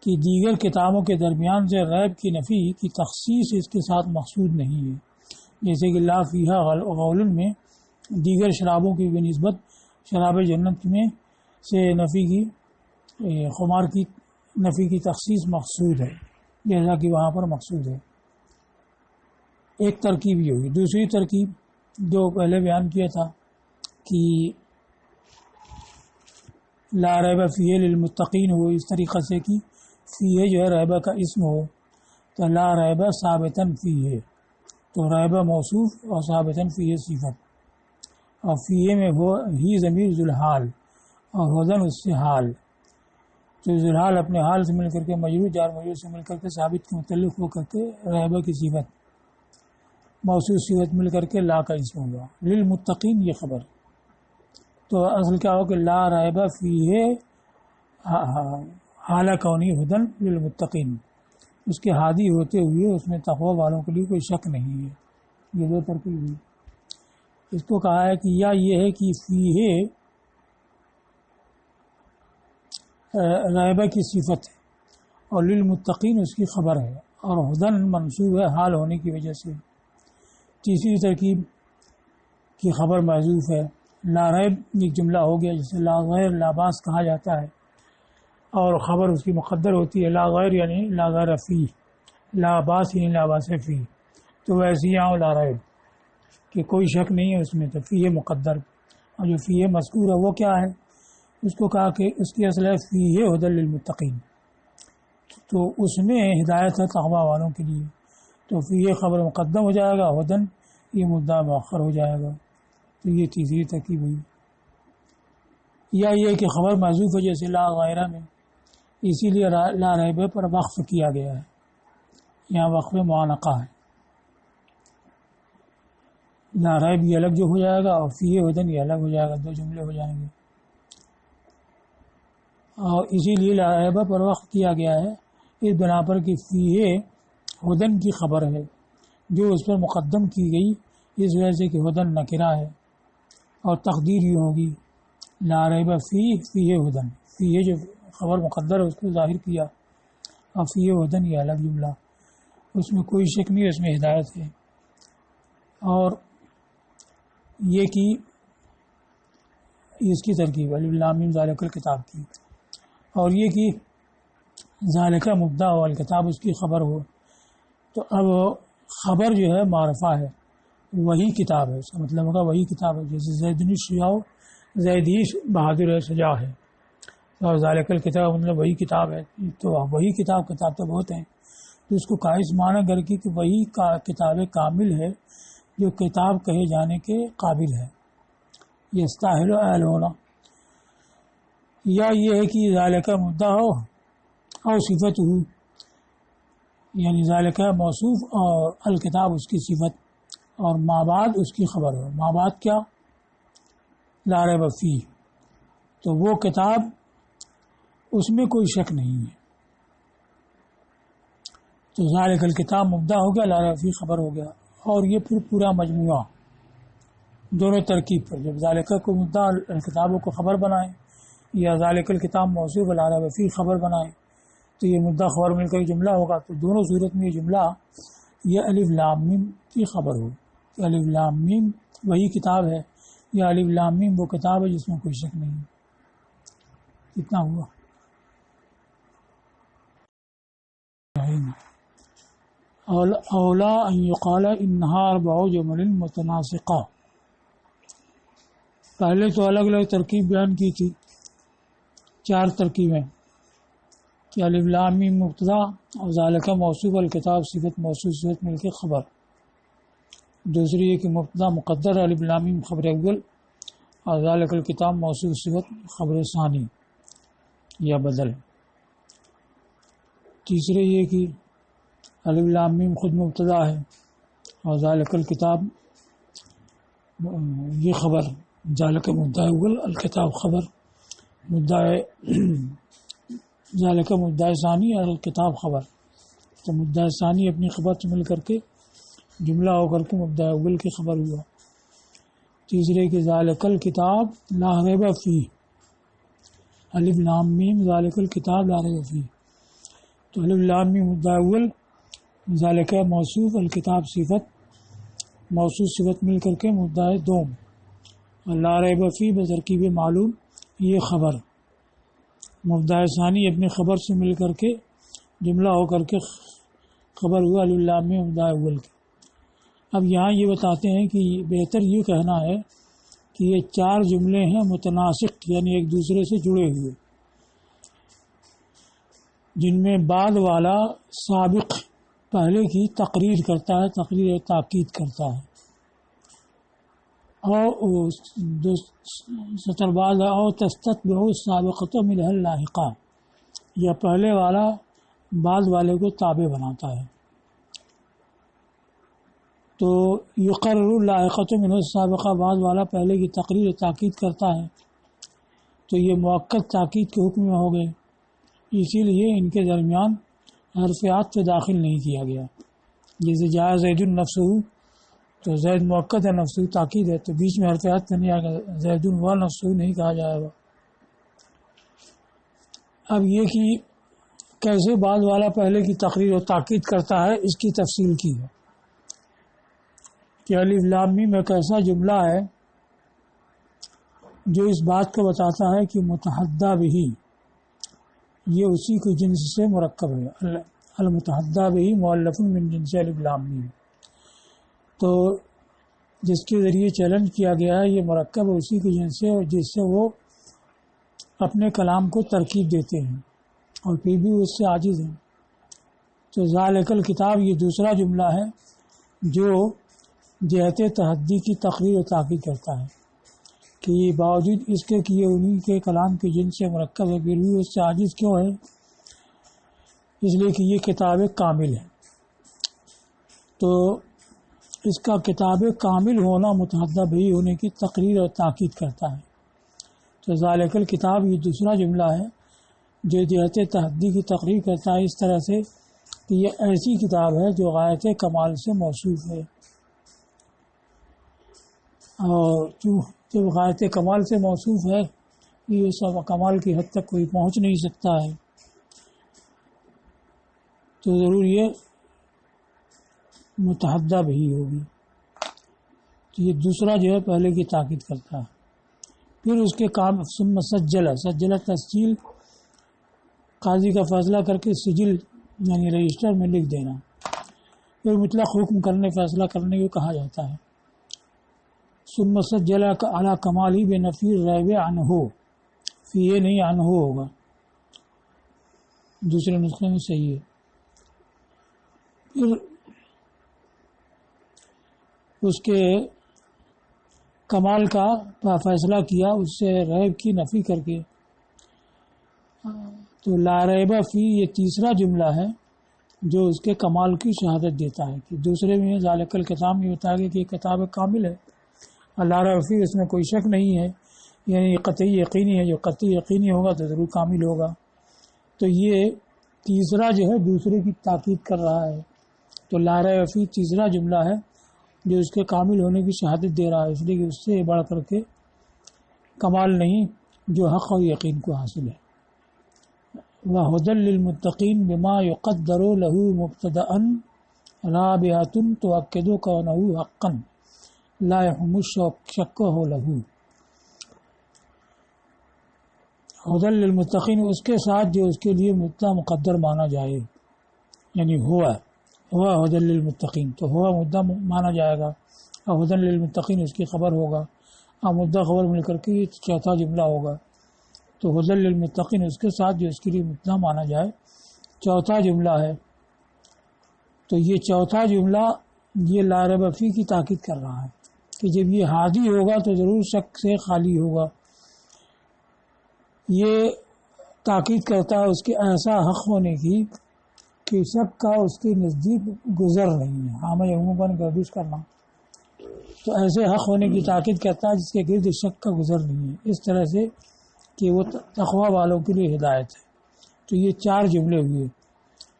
Speaker 1: کہ دیگر کتابوں کے درمیان سے ریب کی نفی کی تخصیص اس کے ساتھ مقصود نہیں ہے. جیسے کہ لا فیہا غول میں دیگر شرابوں کی بنسبت شراب جنت میں سے نفی کی خمار کی نفی کی تخصیص مقصود ہے، جیسا کہ وہاں پر مقصود ہے. ایک ترکیب یہ ہوئی. دوسری ترکیب جو پہلے بیان کیا تھا کہ لا ریب فیہ للمتقین ہو، اس طریقہ سے کہ فیہ جو ہے ریبہ کا اسم ہو، تو لا ریبہ ثابتاً فیہ، تو ریبہ موصوف اور ثابتاً فیہ صفت، اور فیہ میں ہو ہی ضمیر ذوالحال اور ہدن اس سے حال. تو ذوالحال اپنے حال سے مل کر کے مجرور جار مجرور سے مل کر کے ثابت کے متعلق ہو کر کے ریبہ کی صفت. موصوف صفت مل کر کے لا کا اسم ہوا. للمتقین یہ خبر. تو اصل کیا ہو کہ لا ریب فیہ حالہ کونی ہدن للمتقین، اس کے ہادی ہوتے ہوئے اس میں تقوی والوں کے لیے کوئی شک نہیں ہے. یہ دو ترکیب ہوئی. اس کو کہا ہے کہ یا یہ ہے کہ فیہ ریبہ کی صفت ہے اور للمتقین اس کی خبر ہے، اور ہدن منصوب ہے حال ہونے کی وجہ سے. تیسری ترکیب کی خبر محذوف ہے. لا ریب ایک جملہ ہو گیا جسے لا غیر لا باس کہا جاتا ہے، اور خبر اس کی مقدر ہوتی ہے لا غیر یعنی لا غیر فی، لا باس یعنی لا باس فی. تو ویسے یہاں لا ریب کہ کوئی شک نہیں ہے اس میں، تو فی مقدر. اور جو فی مذکور ہے وہ کیا ہے؟ اس کو کہا کہ اس کی اصل ہے فی ہدی للمتقین، تو اس میں ہدایت ہے تقوی والوں کے لیے. تو فی خبر مقدم ہو جائے گا، ہدن یہ مدعا مؤخر ہو جائے گا. تو یہ تیسری ترکیب ہوئی. یا یہ کہ خبر محذوف ہے جیسے لا غیرہ میں، اسی لیے لا ریب پر وقف کیا گیا ہے. یہاں وقف معانقہ ہے. لا ریب یہ الگ جو ہو جائے گا اور فی ہدن یہ الگ ہو جائے گا، دو جملے ہو جائیں گے. اور اسی لیے لا ریب پر وقف کیا گیا ہے اس بنا پر کہ فی ہدن کی خبر ہے جو اس پر مقدم کی گئی، اس وجہ سے کہ ہدن نکرہ ہے. اور تقدیر یوں ہوگی لا ریب فی ہدن، فی جو خبر مقدر ہے اس کو ظاہر کیا، اور فی ہدن یہ الگ جملہ، اس میں کوئی شک نہیں، اس میں ہدایت ہے. اور یہ کی اس کی ترکیب الف لام میم ذالک الکتاب کی، اور یہ کہ ذالک مبتدا و الکتاب اس کی خبر ہو. تو اب خبر جو ہے معرفہ ہے، وہی کتاب ہے، اس کا مطلب ہوگا وہی کتاب ہے. جیسے زیدنی شجاع، زیدی بہادر شجاع ہے، اور ذالک الکتاب مطلب وہی کتاب ہے. تو وہی کتاب تو بہت ہیں، تو اس کو قائص معنی کر کے کہ وہی کتاب کامل ہے جو کتاب کہے جانے کے قابل ہے. یہ استاہل و اہل ہونا. یا یہ ہے کہ ذالک مبتدا ہو اور صفت ہو، یعنی ذالک موصوف اور الکتاب اس کی صفت، اور ما بعد اس کی خبر ہو. ما بعد کیا؟ لا ریب فیہ، تو وہ کتاب اس میں کوئی شک نہیں ہے. تو ذالک الکتاب مبتدا ہو گیا، لا ریب فیہ خبر ہو گیا. اور یہ پھر پورا مجموعہ دونوں ترکیب پر، جب ذالک کو مبتدا الکتابوں کو خبر بنائیں یا ذالک الکتاب موصوف لا ریب فیہ خبر بنائیں، تو یہ مبتدا خبر مل کر جملہ ہوگا. تو دونوں صورت میں یہ جملہ یہ الف لام میم کی خبر ہو کہ الف لام میم وہی کتاب ہے، یا الف لام میم وہ کتاب ہے جس میں کوئی شک نہیں. کتنا ہوا؟ اولا ان یقال انہا اربع جمل متناسقہ. پہلے تو الگ الگ ترکیب بیان کی تھی، 4 ترکیبیں کہ الف لام میم مبتدا اور ذالک موصوف الکتاب صفت موصوف صفت مل کے خبر. دوسری یہ کہ مبتدا مقدر الف لام میم خبر اول اور ذالک الکتاب موصوف صفت خبر ثانی یا بدل. تیسرے یہ کہ الف لام میم خود مبتدا ہے اور ذالک الکتاب یہ خبر، ذالک مبتدا اول الکتاب خبر، مبتدا ذالک مبتدا ثانی اور الکتاب خبر. تو مبتدا ثانی اپنی خبر سے مل کر کے جملہ ہو کر کے مبتدا اول کی خبر ہوا. تیسرے کہ ذالک الکتاب لا ریب فیہ، الف لام میم ذالک الکتاب لا ریب فیہ. تو الف لام میم مبتدا اول، ذالک موصوف الکتاب صفت، موصوف صفت مل کر کے مبتدا دوم، اور لا ریب فیہ بترکیب معلوم یہ خبر. مبتدا ثانی اپنی خبر سے مل کر کے جملہ ہو کر کے خبر ہوا الف لام میم مبتدا اول کی. اب یہاں یہ بتاتے ہیں کہ بہتر یہ کہنا ہے کہ یہ 4 جملے ہیں متناسق، یعنی ایک دوسرے سے جڑے ہوئے، جن میں بعد والا سابق پہلے کی تقریر کرتا ہے، تقریر تاکید کرتا ہے، اور سطر بعد اور تستتبع السابقۃ منہ اللاحقہ، یا پہلے والا بعد والے کو تابع بناتا ہے. تو یقرر لائقۃ من السابقہ بعد والا پہلے کی تقریر تاکید کرتا ہے، تو یہ مؤکد تاکید کے حکم میں ہو گئے، اسی لیے ان کے درمیان حرف عطف داخل نہیں کیا گیا۔ جیسے جاء زید النفس، تو زید مؤکد ہے، نفس تاکید ہے، تو بیچ میں حرف عطف نہیں آئے گا، زید و نفس نہیں کہا جائے گا۔ اب یہ کہ کیسے بعد والا پہلے کی تقریر و تاکید کرتا ہے، اس کی تفصیل کی ہے کہ الف لام میم ایک ایسا جملہ ہے جو اس بات کو بتاتا ہے کہ متحدہ بہی یہ اسی کے جنس سے مرکب ہے۔ المتحدہ بہی مؤلف من جنس الف لام میم، تو جس کے ذریعے چیلنج کیا گیا ہے یہ مرکب ہے اسی کے جنس سے، اور جس سے وہ اپنے کلام کو ترکیب دیتے ہیں اور پھر بھی اس سے عاجز ہیں۔ تو ذالک الکتاب یہ دوسرا جملہ ہے جو جہت تحدی کی تقریر و تاکید کرتا ہے کہ یہ باوجود اس کے کہ یہ انہیں کے کلام کے جن سے مرکب ہے پھر بھی اس سے عاجز کیوں ہے؟ اس لیے کہ یہ کتاب کامل ہے، تو اس کا کتاب کامل ہونا متحدہ بہی ہونے کی تقریر اور تاکید کرتا ہے۔ تو ذالک الکتاب یہ دوسرا جملہ ہے جو جہت تحدی کی تقریر کرتا ہے اس طرح سے کہ یہ ایسی کتاب ہے جو غایت کمال سے موصوف ہے، اور جب غایت کمال سے موصوف ہے یہ سب کمال کی حد تک کوئی پہنچ نہیں سکتا ہے، تو ضرور یہ متحدہ بہی ہوگی۔ تو یہ دوسرا جو ہے پہلے کی تاکید کرتا ہے۔ پھر اس کے کام ثم سجلہ تسجیل، قاضی کا فیصلہ کر کے سجل یعنی رجسٹر میں لکھ دینا، پھر مطلق حکم کرنے فیصلہ کرنے کو کہا جاتا ہے۔ ثم سجل علی کمالی بنفی الریب عنہ، فی یہ نہیں عنہ ہوگا، دوسرے نسخے میں صحیح ہے۔ پھر اس کے کمال کا فیصلہ کیا اس سے ریب کی نفی کر کے، تو لا ریب فی یہ تیسرا جملہ ہے جو اس کے کمال کی شہادت دیتا ہے کہ دوسرے میں ذالک الکتاب میں بتایا گیا کہ یہ کتاب کامل ہے، لا ریب فی اس میں کوئی شک نہیں ہے، یعنی قطعی یقینی ہے، جو قطعی یقینی ہوگا تو ضرور کامل ہوگا۔ تو یہ تیسرا جو ہے دوسرے کی تاکید کر رہا ہے، تو لا ریب فی تیسرا جملہ ہے جو اس کے کامل ہونے کی شہادت دے رہا ہے، اس لیے کہ اس سے بڑھ کر کے کمال نہیں جو حق اور یقین کو حاصل ہے۔ وَهُدًى لِّلْمُتَّقِينَ بِمَا يُقَدَّرُ لَهُ مُبْتَدَأً رَابِعَةٌ تُؤَكِّدُ كَوْنَهُ حَقًّا لَا يَحُمُّ شَكَّهُ لَهُ۔ هُدًى لِّلْمُتَّقِينَ اس کے ساتھ جو اس کے لیے مبتدا مقدر مانا جائے، یعنی ہوا هُدًى لِّلْمُتَّقِينَ، تو ہوا مبتدا مانا جائے گا اور هُدًى لِّلْمُتَّقِينَ اس کی خبر ہوگا، اور مبتدا خبر مل کر کے یہ چوتھا جملہ ہوگا۔ تو هُدًى لِّلْمُتَّقِينَ اس کے ساتھ جو اس کے لیے مبتدا مانا جائے چوتھا جملہ ہے، تو یہ چوتھا جملہ یہ لا ریب فی کی تاکید کر رہا ہے کہ جب یہ ہادی ہوگا تو ضرور شک سے خالی ہوگا۔ یہ تاکید کرتا ہے اس کے ایسا حق ہونے کی کہ شک کا اس کے نزدیک گزر نہیں ہے، ہمیں عموماً گردش کرنا، تو ایسے حق ہونے کی تاکید کرتا ہے جس کے گرد شک کا گزر نہیں ہے، اس طرح سے کہ وہ تقوی والوں کے لیے ہدایت ہے۔ تو یہ چار جملے ہوئے۔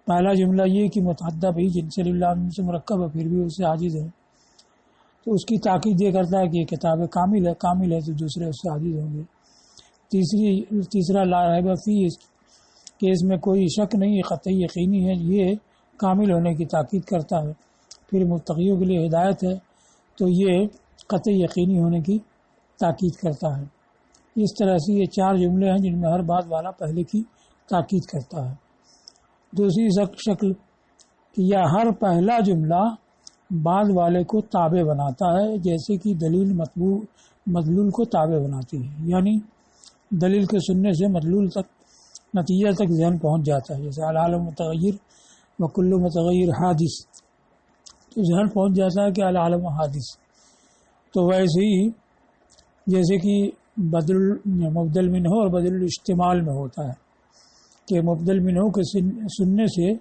Speaker 1: پہلا جملہ یہ کہ متحدہ بھی جن سے اللہ سے مرکب ہے پھر بھی اس سے عاجز ہے، تو اس کی تاکید یہ کرتا ہے کہ یہ کتاب کامل ہے تو دوسرے اس سے عاجز ہوں گے۔ تیسرا لا ریب فی کہ اس میں کوئی شک نہیں، قطعی یقینی ہے، یہ کامل ہونے کی تاکید کرتا ہے۔ پھر متقیوں کے لیے ہدایت ہے تو یہ قطعی یقینی ہونے کی تاکید کرتا ہے۔ اس طرح سے یہ چار جملے ہیں جن میں ہر بات والا پہلے کی تاکید کرتا ہے۔ دوسری شکل کہ یہ ہر پہلا جملہ بعد والے کو تابع بناتا ہے، جیسے کہ دلیل مدلول کو تابع بناتی ہے، یعنی دلیل کے سننے سے مدلول تک نتیجہ تک ذہن پہنچ جاتا ہے، جیسے العالم متغیر وکل متغیر حادث، تو ذہن پہنچ جاتا ہے کہ العالم حادث۔ تو ویسے ہی جیسے کہ مبدل منہ اور بدل الاجتمال میں ہوتا ہے کہ مبدل منہ کے سننے سے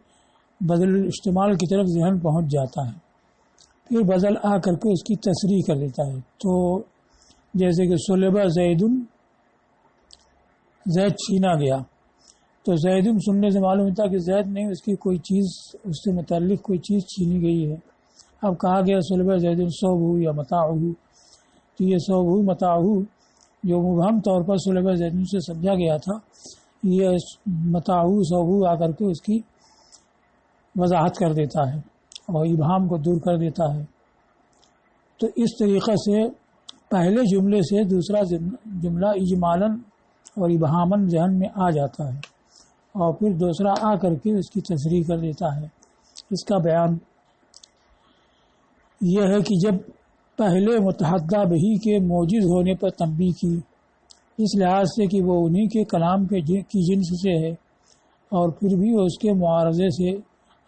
Speaker 1: بدل الاجتمال کی طرف ذہن پہنچ جاتا ہے۔ پھر بدل آ کر کے اس کی تصریح کر دیتا ہے. تو جیسے کہ سلبہ زید چھینا گیا، تو زید سننے سے معلوم ہوتا کہ زید نہیں، اس کی کوئی چیز، اس سے متعلق کوئی چیز چھینی گئی ہے. اب کہا گیا سلبہ زید ثوبہ یا متاعہ، تو یہ ثوبہ متاعہ جو مبہم طور پر سلبہ زید سے سمجھا گیا تھا، یہ متاعہ ثوبہ آ کر کے اس کی وضاحت کر دیتا ہے اور ابہام کو دور کر دیتا ہے. تو اس طریقے سے پہلے جملے سے دوسرا جملہ اجمالاً اور ابہاماً ذہن میں آ جاتا ہے، اور پھر دوسرا آ کر کے اس کی تصریح کر دیتا ہے. اس کا بیان یہ ہے کہ جب پہلے متحدہ بہی کے موجود ہونے پر تنبیہ کی، اس لحاظ سے کہ وہ انہی کے کلام کی جنس سے ہے اور پھر بھی وہ اس کے معارضے سے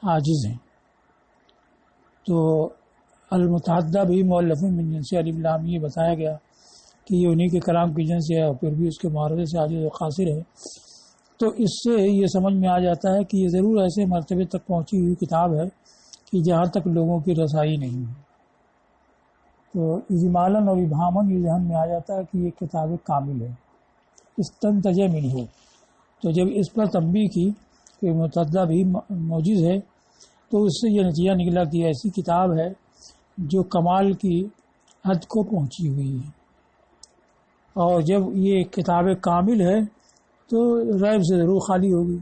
Speaker 1: عاجز ہیں. تو المتحدہ بہی مؤلف من جنس الف لام، یہ بتایا گیا کہ یہ انہی کے کلام کی جنس ہے اور پھر بھی اس کے معارضے سے عاجز و قاصر ہے. تو اس سے یہ سمجھ میں آ جاتا ہے کہ یہ ضرور ایسے مرتبے تک پہنچی ہوئی کتاب ہے کہ جہاں تک لوگوں کی رسائی نہیں ہے. تو اجمالاً اور ابہاماً یہ ذہن میں آ جاتا ہے کہ یہ کتاب کامل ہے. استنتج منہ، تو جب اس پر تنبیہ کی کہ متحدہ بھی موجز ہے، تو اس سے یہ نتیجہ نکلا کہ ایسی کتاب ہے جو کمال کی حد کو پہنچی ہوئی ہے. اور جب یہ کتاب کامل ہے تو ریب سے ضرور خالی ہوگی،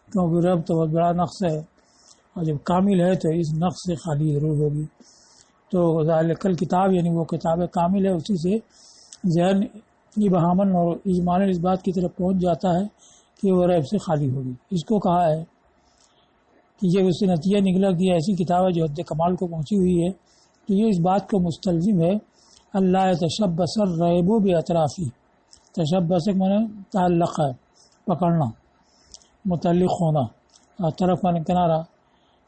Speaker 1: کیونکہ ریب تو بہت بڑا نقص ہے، اور جب کامل ہے تو اس نقص سے خالی ضرور ہوگی. تو ذالک الکتاب یعنی وہ کتاب کامل ہے، اسی سے ذہن ابہاماً اور اجمالاً اس بات کی طرف پہنچ جاتا ہے کہ وہ ریب سے خالی ہوگی. اس کو کہا ہے کہ جب اس سے نتیجہ نکلا کہ ایسی کتاب ہے جو حد کمال کو پہنچی ہوئی ہے، تو یہ اس بات کو مستلزم ہے اللہ تشبث الریب باطرافی. تشبث معنی تعلق ہے، پکڑنا، متعلق ہونا، اور طرف معنی کنارہ،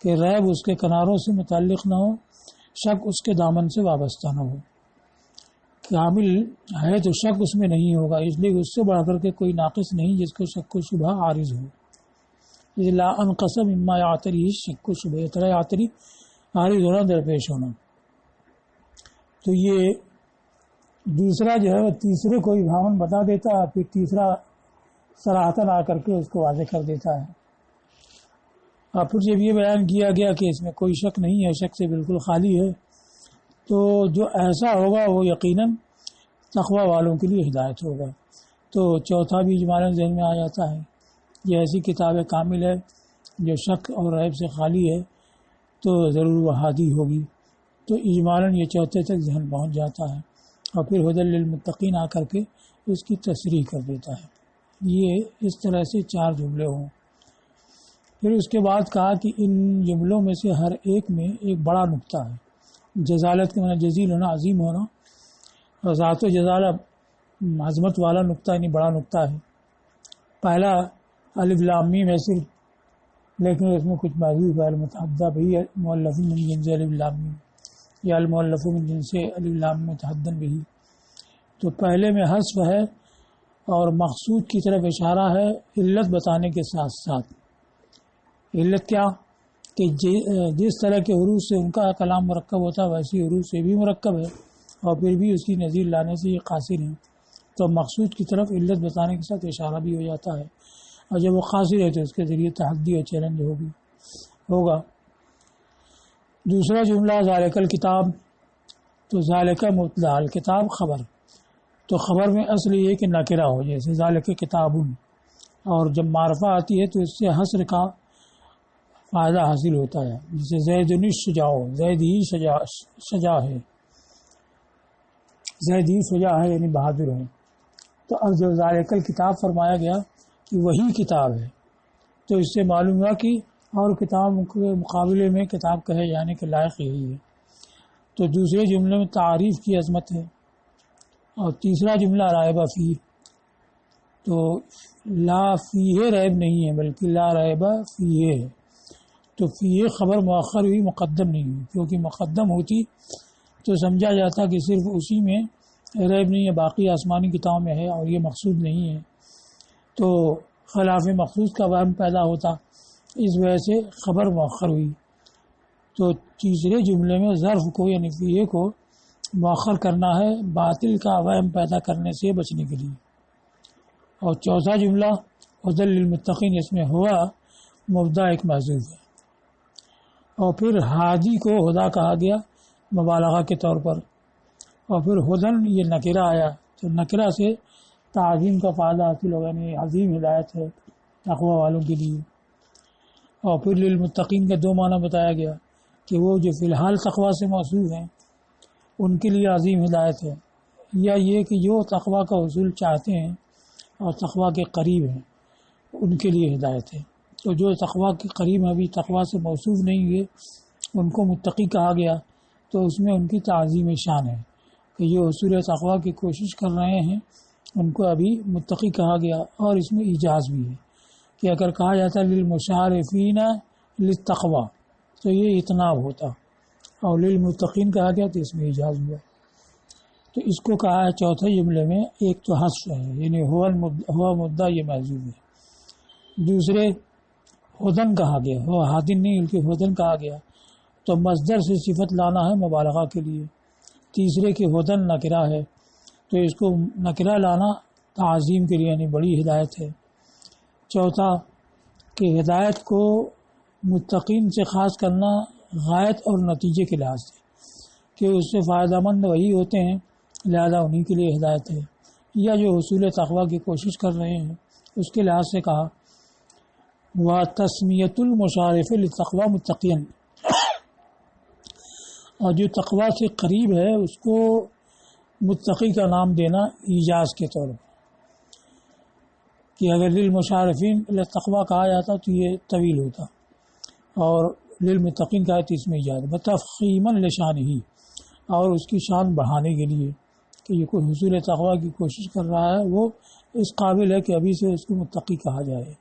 Speaker 1: کہ ریب اس کے کناروں سے متعلق نہ ہو، شک اس کے دامن سے وابستہ نہ ہو. کامل ہے تو شک اس میں نہیں ہوگا، اس لیے اس سے بڑھ کر کے کوئی ناقص نہیں جس کو شک و شبہ عارض ہو. لا انقسم مما یعتری شک و شبہ، طرح یعتری عارض ہونا، درپیش ہونا. تو یہ دوسرا جو ہے وہ تیسرے کو ابہاماً بتا دیتا ہے، پھر تیسرا صراحتاً آ کر کے اس کو واضح کر دیتا ہے. اور پھر جب یہ بیان کیا گیا کہ اس میں کوئی شک نہیں ہے، شک سے بالکل خالی ہے، تو جو ایسا ہوگا وہ یقیناً تقویٰ والوں کے لیے ہدایت ہوگا. تو چوتھا بھی اجمالاً ذہن میں آ جاتا ہے، یہ ایسی کتاب کامل ہے جو شک اور ریب سے خالی ہے، تو ضرور وہ ہادی ہوگی. تو اجمالاً یہ چوتھے تک ذہن پہنچ جاتا ہے، اور پھر ہدی للمتقین آ کر کے اس کی تصریح کر دیتا ہے. یہ اس طرح سے 4 جملے ہوں. پھر اس کے بعد کہا کہ ان جملوں میں سے ہر ایک میں ایک بڑا نقطہ ہے. جزالت کے معنی جزیل ہونا، عظیم ہونا، اور ذات و جزالہ عظمت والا نقطہ یعنی بڑا نقطہ ہے. پہلا الف لام میم ہے صرف، لیکن اس میں کچھ محذوف ہے. المتحدہ بھی مؤلف من جنس الف لام میم، یا المؤلف من جنس الف لام متحدن بھی. تو پہلے میں حذف ہے اور مقصود کی طرف اشارہ ہے علت بتانے کے ساتھ ساتھ. علت کیا کہ جس طرح کے حروف سے ان کا کلام مرکب ہوتا ہے ویسی حروف سے بھی مرکب ہے، اور پھر بھی اس کی نظیر لانے سے یہ قاصر ہیں. تو مقصود کی طرف علت بتانے کے ساتھ اشارہ بھی ہو جاتا ہے، اور جب وہ قاصر ہے تو اس کے ذریعے تحدی اور چیلنج ہوگا. دوسرا جملہ ذالک الکتاب، تو ذالک مبتدا، الکتاب خبر. تو خبر میں اصل یہ کہ نکرہ ہو، جیسے ذالک کتاب، اور جب معرفہ آتی ہے تو اس سے حصر کا فائدہ حاصل ہوتا ہے. جیسے زید الشجاع، زید ہی شجاع ہے، زید ہی شجاع ہے یعنی بہادر ہے. تو اب جب ذالک الکتاب فرمایا گیا کہ وہی کتاب ہے، تو اس سے معلوم ہوا کہ اور کتاب کے مقابلے میں کتاب کہے جانے کے لائق یہی ہے. تو دوسرے جملے میں تعریف کی عظمت ہے، اور تیسرا جملہ ریب فیہ، تو لا فیہ ریب نہیں ہے بلکہ لا ریب فیہ ہے. تو فیہ خبر مؤخر ہوئی، مقدم نہیں ہوئی، کیونکہ مقدم ہوتی تو سمجھا جاتا کہ صرف اسی میں ریب نہیں ہے، باقی آسمانی کتابوں میں ہے اور یہ مقصود نہیں ہے، تو خلاف مقصود کا وہم پیدا ہوتا. اس وجہ سے خبر مؤخر ہوئی. تو تیسرے جملے میں ظرف کو یعنی فیہ کو مؤخر کرنا ہے باطل کا وہم پیدا کرنے سے بچنے کے لیے. اور چوتھا جملہ ہدی للمتقین، اس میں ہوا مبتدا ایک محذوف ہے. اور پھر ہادی کو ہدا کہا گیا مبالغہ کے طور پر. اور پھر ہدن یہ نکرہ آیا تو نکرہ سے تعظیم کا فائدہ حاصل ہوگا، یعنی عظیم ہدایت ہے تقوی والوں کے لیے. اور پھر للمتقین کا دو معنی بتایا گیا کہ وہ جو فی الحال تقوی سے موصوف ہیں ان کے لیے عظیم ہدایت ہے، یا یہ کہ جو تقوی کا حصول چاہتے ہیں اور تقوی کے قریب ہیں ان کے لیے ہدایت ہے. تو جو تقوی کے قریب ابھی تقوی سے موصوف نہیں ہوئے ان کو متقی کہا گیا، تو اس میں ان کی تعظیم شان ہے کہ جو حصول تقوی کی کوشش کر رہے ہیں ان کو ابھی متقی کہا گیا. اور اس میں ایجاز بھی ہے کہ اگر کہا جاتا للمشارفین للتقوی تو یہ اتناب ہوتا، اور للمتقین کہا گیا تو اس میں ایجاز ہوا. تو اس کو کہا ہے چوتھے جملے میں ایک تو حذف ہے، یعنی ہوا مدعا یہ محذوف ہے. دوسرے ہدن کہا گیا، ہوا ہادن نہیں بلکہ ہدن کہا گیا تو مصدر سے صفت لانا ہے مبالغہ کے لیے. تیسرے کہ ہدن نکرہ ہے تو اس کو نکرہ لانا تعظیم کے لیے یعنی بڑی ہدایت ہے. چوتھا کہ ہدایت کو متقین سے خاص کرنا غایت اور نتیجے کے لحاظ سے کہ اس سے فائدہ مند وہی ہوتے ہیں لہذا انہی کے لیے ہدایت ہے، یا جو حصول تقوی کی کوشش کر رہے ہیں اس کے لحاظ سے کہا. وَتَسْمِيَةُ الْمُشَارِفِ لِلتَّقْوَى مُتَّقِيًا، اور جو تقوی سے قریب ہے اس کو متقی کا نام دینا ایجاز کے طور پر، کہ اگر للمشارفین للتقوی کہا جاتا تو یہ طویل ہوتا اور للمتقین کہا تو اس میں ایجاز بتفخیما لشانہ، اور اس کی شان بڑھانے کے لیے کہ یہ کوئی حصول تقوی کی کوشش کر رہا ہے وہ اس قابل ہے کہ ابھی سے اس کو متقی کہا جائے.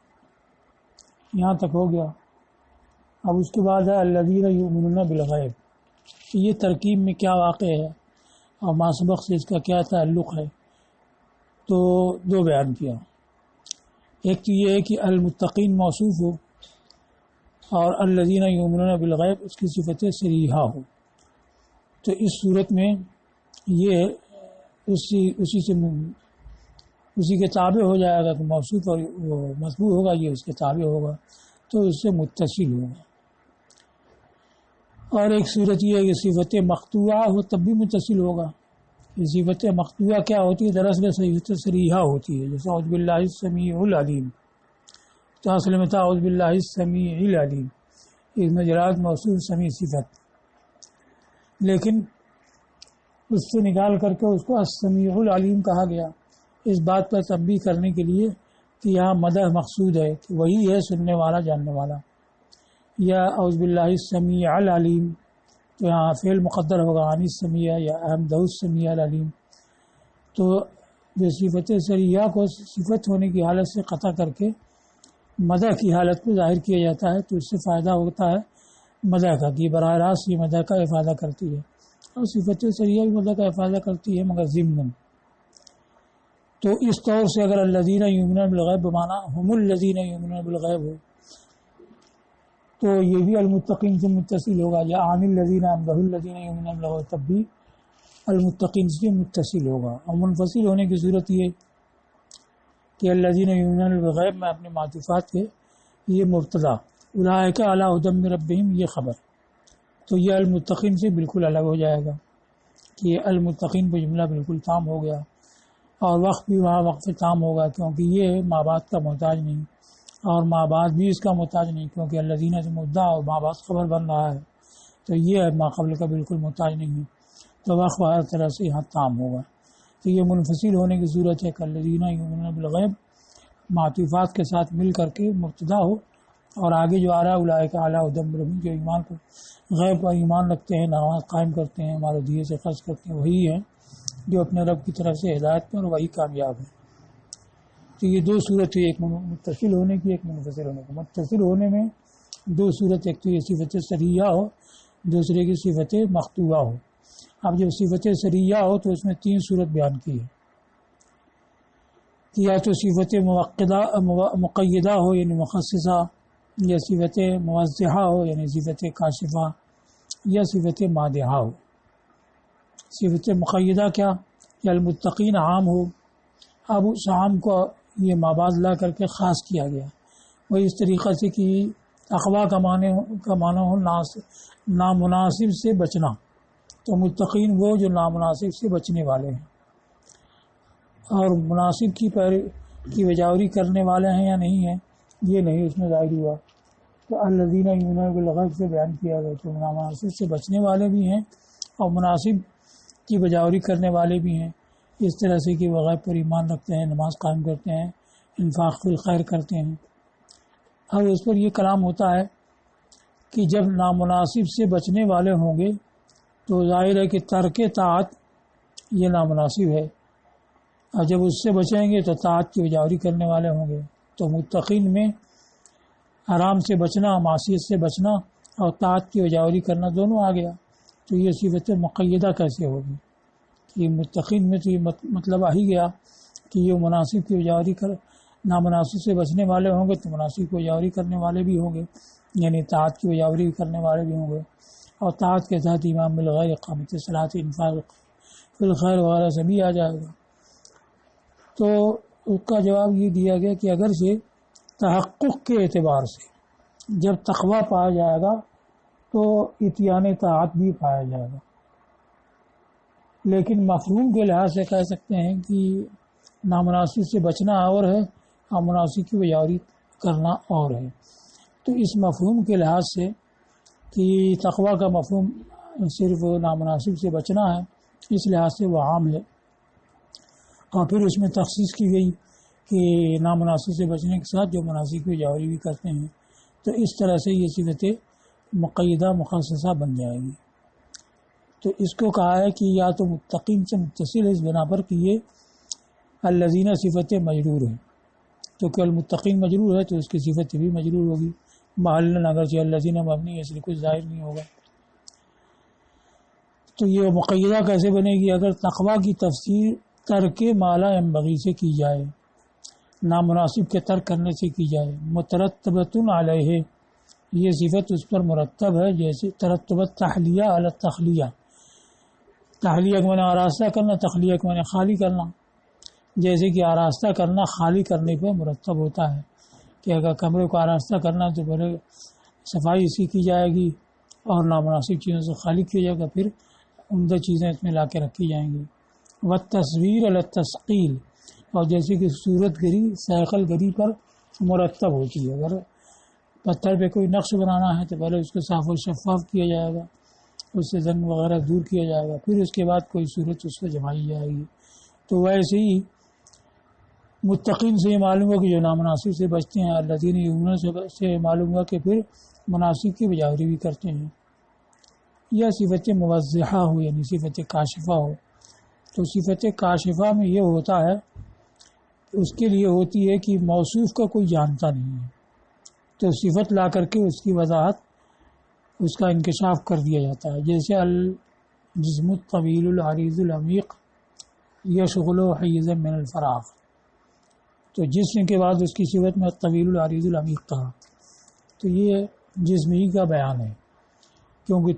Speaker 1: یہاں تک ہو گیا. اب اس کے بعد ہے الذین یؤمنون بالغیب. یہ ترکیب میں کیا واقع ہے اور ما سبق سے اس کا کیا تعلق ہے، تو دو بیان کیا. ایک تو یہ ہے کہ المتقین موصوف ہو اور الذین یؤمنون بالغیب اس کی صفت صریحہ ہو، تو اس صورت میں یہ اسی کے تابع ہو جائے گا کہ موصوف اور مطبوع ہوگا یہ اس کے تابع ہوگا تو اس سے متصل ہوگا. اور ایک صورت یہ ہے کہ صفت مقطوعہ ہو تب بھی متصل ہوگا. یہ صفت مقطوعہ کیا ہوتی ہے؟ دراصل صفت صریحہ ہوتی ہے، جیسے اعوذ باللہ السمیع العلیم، تو اصل میں تھا اعوذ باللہ السمیع العلیم، اس میں جلالت موصوف سمیع صفت، لیکن اس سے نکال کر کے اس کو السمیع العلیم کہا گیا اس بات پر تنبیہ کرنے کے لیے کہ یہاں مدح مقصود ہے کہ وہی ہے سننے والا جاننے والا. یا اعوذ باللہ السمیع العلیم تو یہاں فعل مقدر ہوگا عن السمیع یا احمدہ السمیع العلیم. تو جو صفت صریحہ کو صفت ہونے کی حالت سے قطع کر کے مدح کی حالت میں ظاہر کیا جاتا ہے تو اس سے فائدہ ہوتا ہے مدح کا کہ براہ راست یہ مدح کا افادہ کرتی ہے، اور صفت صریحہ بھی مدح کا افادہ کرتی ہے مگر ضمن. تو اس طور سے اگر الذین یؤمنون بالغیب بمعنی ہم الذین یؤمنون بالغیب ہو تو یہ بھی المتقین سے متصل ہوگا، یا عن الذین انبہ الذین یؤمنون بالغیب تب بھی المتقین سے متصل ہوگا. اور منفصل ہونے کی صورت یہ کہ الذین یؤمنون بالغیب میں اپنے معطوفات کے یہ مبتدا اولئک علی ھدی من ربہم یہ خبر، تو یہ المتقین سے بالکل الگ ہو جائے گا کہ المتقین پہ جملہ بالکل تام ہو گیا، اور وقت بھی وہاں وقف تام ہوگا کیونکہ یہ ما بعد کا محتاج نہیں اور ما بعد بھی اس کا محتاج نہیں، کیونکہ الذین سے مبتدا اور ما بعد خبر بن رہا ہے تو یہ ما قبل کا بالکل محتاج نہیں ہے، تو وقف ہر طرح سے یہاں تام ہوگا. تو یہ منفصل ہونے کی صورت ہے کہ الذین یؤمنون بالغیب معطوفات کے ساتھ مل کر کے مبتدا ہو، اور آگے جو آ رہا ہے اولئک علی ھدی من ربہم، جو ایمان کو غیب پر ایمان رکھتے ہیں، نماز قائم کرتے ہیں، مال و دیے سے خرچ کرتے ہیں، وہی ہیں جو اپنے رب کی طرف سے ہدایت پر وہی کامیاب ہے. تو یہ دو صورت ہے، ایک متصل ہونے کی ایک منفصل ہونے کی. متصل ہونے میں دو صورت، ایک تو یہ صفت صریحہ ہو، دوسرے کی صفت مقطوعہ ہو. اب جب صفت صریحہ ہو تو اس میں تین صورت بیان کی ہے، یا تو صفت مقیدہ ہو یعنی مخصصہ، یا صفت موضحہ ہو یعنی صفت کاشفہ، یا صفت مادحہ ہو. صفت مقیدہ کیا یا المتقین عام ہو. اب اس عام کو یہ مابعد لا کر کے خاص کیا گیا. وہ اس طریقہ سے کہ تقویٰ کا معنی ہو نامناسب سے بچنا. تو متقین وہ جو نامناسب سے بچنے والے ہیں اور مناسب کی بجاوری کرنے والے ہیں یا نہیں ہیں یہ نہیں اس میں ظاہر ہوا. تو الذین یؤمنون بالغیب سے بیان کیا گیا. تو نامناسب سے بچنے والے بھی ہیں اور مناسب کی بجاوری کرنے والے بھی ہیں. اس طرح سے کہ وہ غیب پر ایمان رکھتے ہیں, نماز قائم کرتے ہیں, انفاق فی الخیر کرتے ہیں. اب اس پر یہ کلام ہوتا ہے کہ جب نامناسب سے بچنے والے ہوں گے تو ظاہر ہے کہ ترک طاعت یہ نامناسب ہے, اور جب اس سے بچیں گے تو طاعت کی بجاوری کرنے والے ہوں گے. تو متقین میں حرام سے بچنا, معصیت سے بچنا اور طاعت کی بجاوری کرنا دونوں آ گیا. تو یہ صفت مقیدہ کیسے ہوگی؟ یہ متقین میں تو یہ مطلب آ ہی گیا کہ یہ مناسب کی بجاوری نامناسب سے بچنے والے ہوں گے تو مناسب کی بجاوری کرنے والے بھی ہوں گے, یعنی طاعت کی بجاوری بھی کرنے والے بھی ہوں گے. اور طاعت کے ساتھ ایمان بالغیب, اقامت صلاۃ, انفاق فی الخیر وغیرہ سے بھی آ جائے گا. تو اس کا جواب یہ دیا گیا کہ اگر سے تحقق کے اعتبار سے جب تقویٰ پایا جائے گا تو اتیان طاعت بھی پایا جائے گا, لیکن مفہوم کے لحاظ سے کہہ سکتے ہیں کہ نامناسب سے بچنا اور ہے اور مناسب کی بجاوری کرنا اور ہے. تو اس مفہوم کے لحاظ سے کہ تقویٰ کا مفہوم صرف نامناسب سے بچنا ہے, اس لحاظ سے وہ عام ہے. اور پھر اس میں تخصیص کی گئی کہ نامناسب سے بچنے کے ساتھ جو مناسب کی بجاوری بھی کرتے ہیں. تو اس طرح سے یہ صفت مقیدہ مخصصہ بن جائے گی. تو اس کو کہا ہے کہ یا تو متقین سے متصل ہے اس بنا پر کہ یہ الذین صفت مجرور ہے, تو کہ المتقین مجرور ہے تو اس کی صفت بھی مجرور ہوگی. محلن اگرچہ الذین مبنی ہے اس لیے کچھ ظاہر نہیں ہوگا. تو یہ مقیدہ کیسے بنے گی؟ اگر تقویٰ کی تفسیر ترک مالا ینبغی سے کی جائے, نامناسب کے ترک کرنے سے کی جائے. مترتبۃ علیہ, یہ صفت اس پر مرتب ہے, جیسے ترتبت تحلیہ علی التخلیہ, تحلیہ کو میں نے آراستہ کرنا, تخلیہ کو میں نے خالی کرنا. جیسے کہ آراستہ کرنا خالی کرنے پہ مرتب ہوتا ہے کہ اگر کمرے کو آراستہ کرنا تو پہلے صفائی اس کی کی جائے گی اور نامناسب چیزوں سے خالی کیا جائے گا, پھر عمدہ چیزیں اس میں لا کے رکھی جائیں گی. والتصویر علی التثقیل, اور جیسے کہ صورت گری سیقل گری پر مرتب ہوتی ہے. اگر پتھر پہ کوئی نقش بنانا ہے تو پہلے اس کو صاف و شفاف کیا جائے گا, اس سے زنگ وغیرہ دور کیا جائے گا, پھر اس کے بعد کوئی صورت اس پہ جمائی جائے گی. تو ویسے ہی متقین سے یہ معلوم ہوا کہ جو نامناسب سے بچتے ہیں, الذین یؤمنون سے معلوم ہوا کہ پھر مناسب کی بجاوری بھی کرتے ہیں. یا صفت موضحہ ہو یعنی صفت کاشفہ ہو. تو صفت کاشفہ میں یہ ہوتا ہے اس کے لیے ہوتی ہے کہ موصوف کا کوئی جانتا نہیں ہے, تو صفت لا کر کے اس کی وضاحت, اس کا انکشاف کر دیا جاتا ہے. جیسے الجسم الطویل العریض العمیق یشغل حیزا من الفراغ, تو جسم کے بعد اس کی صفت میں طویل العریض العمیق کہا. تو یہ جسم ہی کا بیان ہے, کیونکہ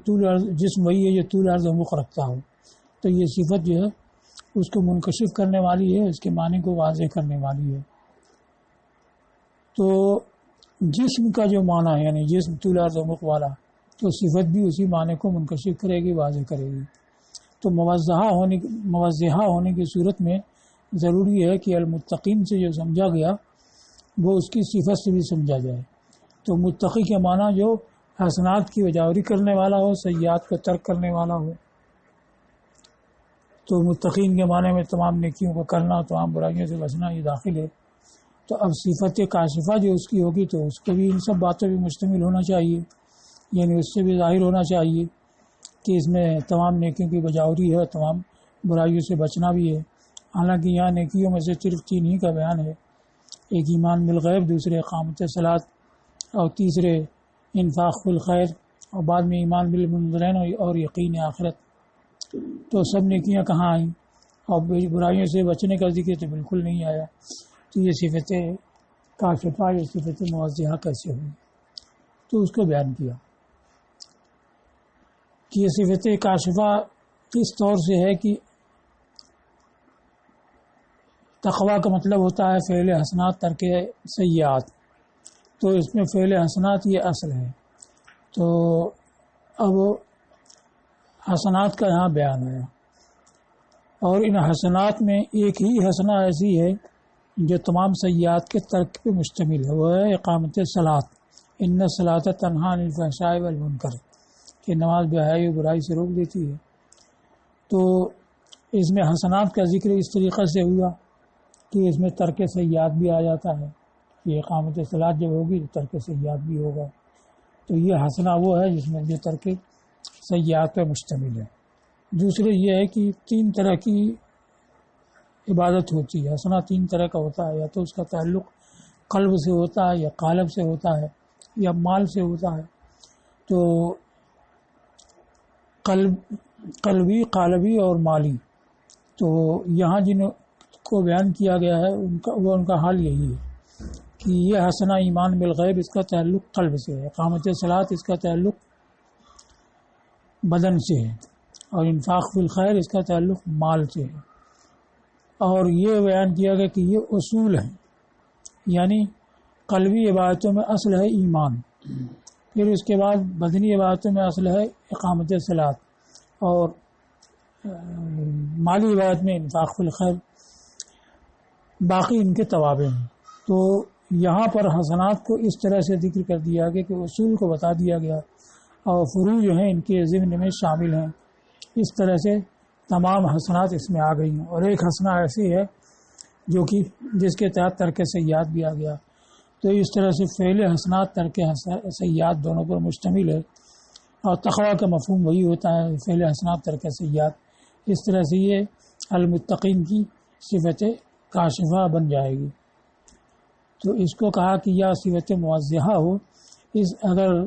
Speaker 1: جسم وہی ہے جو طول عرض عمق رکھتا ہو. تو یہ صفت جو ہے اس کو منکشف کرنے والی ہے, اس کے معنی کو واضح کرنے والی ہے. تو جسم کا جو معنی ہے یعنی جسم طول عرض عمق والا, تو صفت بھی اسی معنی کو منکشف کرے گی, واضح کرے گی. تو موضحہ ہونے کی صورت میں ضروری ہے کہ المتقین سے جو سمجھا گیا وہ اس کی صفت سے بھی سمجھا جائے. تو متقی کے معنی جو حسنات کی بجاوری کرنے والا ہو, سیئات کو ترک کرنے والا ہو. تو متقین کے معنی میں تمام نیکیوں کو کرنا, تمام برائیوں سے بچنا یہ داخل ہے. تو اب صفت کاشفہ جو اس کی ہوگی تو اس کو بھی ان سب باتوں پہ مشتمل ہونا چاہیے, یعنی اس سے بھی ظاہر ہونا چاہیے کہ اس میں تمام نیکیوں کی بجاوری ہے, تمام برائیوں سے بچنا بھی ہے. حالانکہ یہاں نیکیوں میں سے صرف 3 ہی کا بیان ہے, ایک ایمان بالغیب, دوسرے اقامت صلاۃ, اور تیسرے انفاق فی الخیر, اور بعد میں ایمان بالمنذرین اور یقین آخرت. تو سب نیکیاں کہاں آئیں, اور برائیوں سے بچنے کا ذکر تو بالکل نہیں آیا. تو یہ صفت کاشفہ, یہ صفت موضحہ کیسے ہوئی, تو اس کو بیان کیا. کہ یہ صفت کاشفہ کس طور سے ہے کہ تقویٰ کا مطلب ہوتا ہے فعل حسنات ترک سیئات، تو اس میں فعل حسنات یہ اصل ہے. تو اب حسنات کا یہاں بیان ہے، اور ان حسنات میں ایک ہی حسنہ ایسی ہے جو تمام سیئات کے ترک پہ مشتمل ہے، وہ ہے اقامت صلاۃ. ان الصلاۃ تنہی عن الفحشاء والمنکر، کہ نماز بے حیائی و برائی سے روک دیتی ہے. تو اس میں حسنات کا ذکر اس طریقے سے ہوا کہ اس میں ترک سیئات بھی آ جاتا ہے، کہ اقامت صلاۃ جب ہوگی تو ترک سیئات بھی ہوگا. تو یہ حسنہ وہ ہے جس میں جو ترک سیئات پہ مشتمل ہے. دوسرے یہ ہے کہ 3 طرح کی عبادت ہوتی ہے. حسنہ 3 طرح کا ہوتا ہے، یا تو اس کا تعلق قلب سے ہوتا ہے، یا قالب سے ہوتا ہے، یا مال سے ہوتا ہے. تو قلبی، قالبی اور مالی، تو یہاں جن کو بیان کیا گیا ہے ان کا حال یہی ہے کہ یہ حسنہ ایمان بالغیب اس کا تعلق قلب سے ہے، اقامت صلاۃ اس کا تعلق بدن سے ہے، اور انفاق فی الخیر اس کا تعلق مال سے ہے. اور یہ بیان کیا گیا کہ یہ اصول ہیں، یعنی قلبی عبادتوں میں اصل ہے ایمان، پھر اس کے بعد بدنی عبادتوں میں اصل ہے اقامت صلاۃ، اور مالی عبادت میں انفاق فی الخیر، باقی ان کے توابع ہیں. تو یہاں پر حسنات کو اس طرح سے ذکر کر دیا گیا کہ اصول کو بتا دیا گیا، اور فروع جو ہیں ان کے ضمن میں شامل ہیں. اس طرح سے تمام حسنات اس میں آ گئی ہیں. اور ایک حسنہ ایسی ہے جو کہ جس کے تحت ترک سیئات بھی آ گیا. تو اس طرح سے فعل حسنات ترک سیئات دونوں پر مشتمل ہے، اور تقویٰ کا مفہوم وہی ہوتا ہے، فعل حسنات ترک سیئات. اس طرح سے یہ المتقین کی صفت کاشفہ بن جائے گی. تو اس کو کہا کہ یا صفت موضحہ ہو، اگر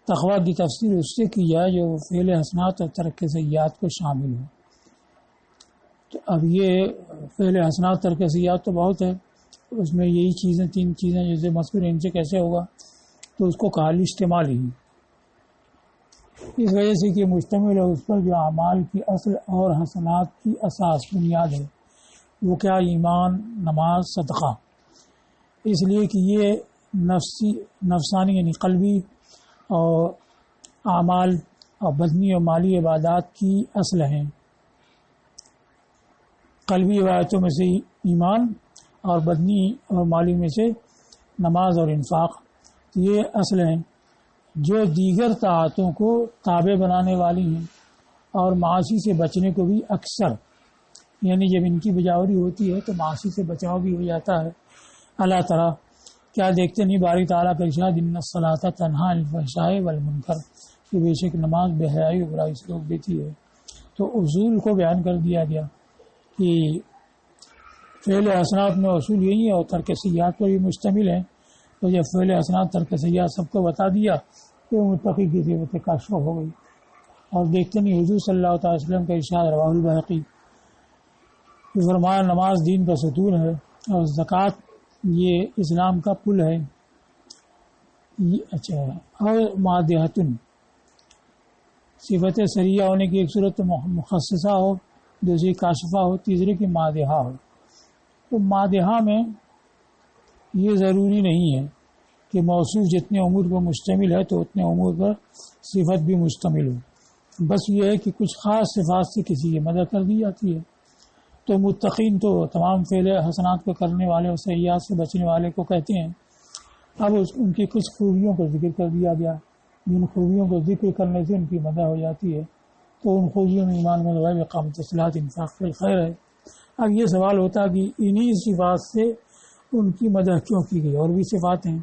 Speaker 1: تقویٰ کی تفسیر اس سے کی جائے جو فعل حسنات اور ترک سیئات کو شامل ہو. تو اب یہ فعل حسنات ترک سیئات تو بہت ہے، اس میں یہی چیزیں 3 چیزیں جیسے مذکور، ان سے کیسے ہوگا؟ تو اس کو کہا اشتمال ہی، اس وجہ سے کہ مشتمل ہے اس پر جو اعمال کی اصل اور حسنات کی اساس بنیاد ہے، وہ کیا؟ ایمان، نماز، صدقہ. اس لیے کہ یہ نفسانی یعنی قلبی اور اعمال اور بدنی اور مالی عبادات کی اصل ہیں. قلبی عبادتوں میں سے ایمان، اور بدنی اور مالی میں سے نماز اور انفاق، یہ اصل ہیں جو دیگر طاعتوں کو تابع بنانے والی ہیں، اور معاصی سے بچنے کو بھی اکثر، یعنی جب ان کی بجاوری ہوتی ہے تو معاصی سے بچاؤ بھی ہو جاتا ہے. اللہ تعالیٰ کیا دیکھتے نہیں باری تعالیٰ کا ارشاد ان الصلاۃ تنہی عن الفحشاء والمنکر، کہ بے شک نماز بے حیائی و برائی سے روک دیتی ہے. تو اصول کو بیان کر دیا گیا کہ فعل حسنات میں اصول یہی ہے، اور ترک سیئات پر بھی مشتمل ہے. تو جب فعل حسنات ترک سیئات سب کو بتا دیا تو متقی کی صفت کاشفہ ہو گئی. اور دیکھتے نہیں حضور صلی اللہ تعالی وسلم کا ارشاد رواہ البیہقی، کہ فرمایا نماز دین کا ستون ہے، اور زکوٰۃ یہ اسلام کا پل ہے. اچھا، اور مادحتن صفت سریہ ہونے کی ایک صورت مخصصہ ہو، دوسری کاشفہ ہو، تیسری کی مادحہ ہو. تو مادحہ میں یہ ضروری نہیں ہے کہ موصوف جتنے امور پر مشتمل ہے تو اتنے امور پر صفت بھی مشتمل ہو. بس یہ ہے کہ کچھ خاص صفات سے کسی کی مدد کر دی جاتی ہے. تو متقین تو تمام فعل حسنات کو کرنے والے اور سیئات سے بچنے والے کو کہتے ہیں. اب ان کی کچھ خوبیوں کو ذکر کر دیا گیا، جن خوبیوں کو ذکر کرنے سے ان کی مدد ہو جاتی ہے. تو ان خوبیوں میں ایمان بالغیب، اقامت صلاۃ، انفاق فی الخیر ہے. اب یہ سوال ہوتا کہ انہی صفات سے ان کی مدح کیوں کی گئی؟ اور بھی صفات ہیں.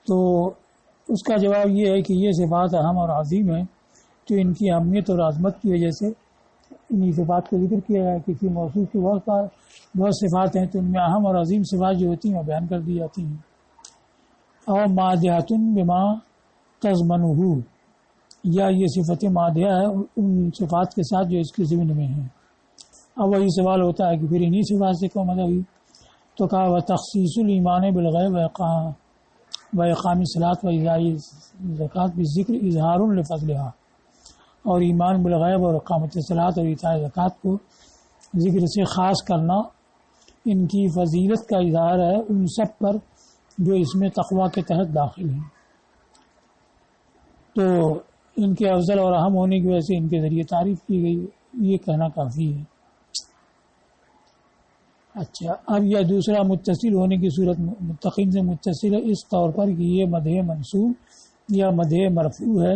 Speaker 1: تو اس کا جواب یہ ہے کہ یہ صفات اہم اور عظیم ہیں، تو ان کی اہمیت اور عظمت کی وجہ سے انہی صفات کو ذکر کیا ہے. کسی موضوع کی بہت صفات ہیں، تو ان میں اہم اور عظیم صفات جو ہوتی ہیں وہ بیان کر دی جاتی ہیں. اور مادحتن بما تضمنہ، یا یہ صفت مادحہ ہے ان صفات کے ساتھ جو اس کے ضمن میں ہیں. اب وہی سوال ہوتا ہے کہ پھر انہی صفات سے کیوں مدد ہوئی؟ تو کہا وہ تخصیص الایمان بالغیب و اقام صلاۃ و ایذاء زکوٰۃ بالذکر اظہار لفضلها، اور ایمان بالغیب اور اقامت صلاۃ اور ایتاء زکوٰۃ کو ذکر سے خاص کرنا ان کی فضیلت کا اظہار ہے ان سب پر جو اس میں تقویٰ کے تحت داخل ہیں۔ تو ان کے افضل اور اہم ہونے کی وجہ سے ان کے ذریعے تعریف کی گئی، یہ کہنا کافی ہے۔ اچھا، اب یہ دوسرا متصل ہونے کی صورت متقین سے متصل ہے اس طور پر کہ یہ مدح منصوب یا مدح مرفوع ہے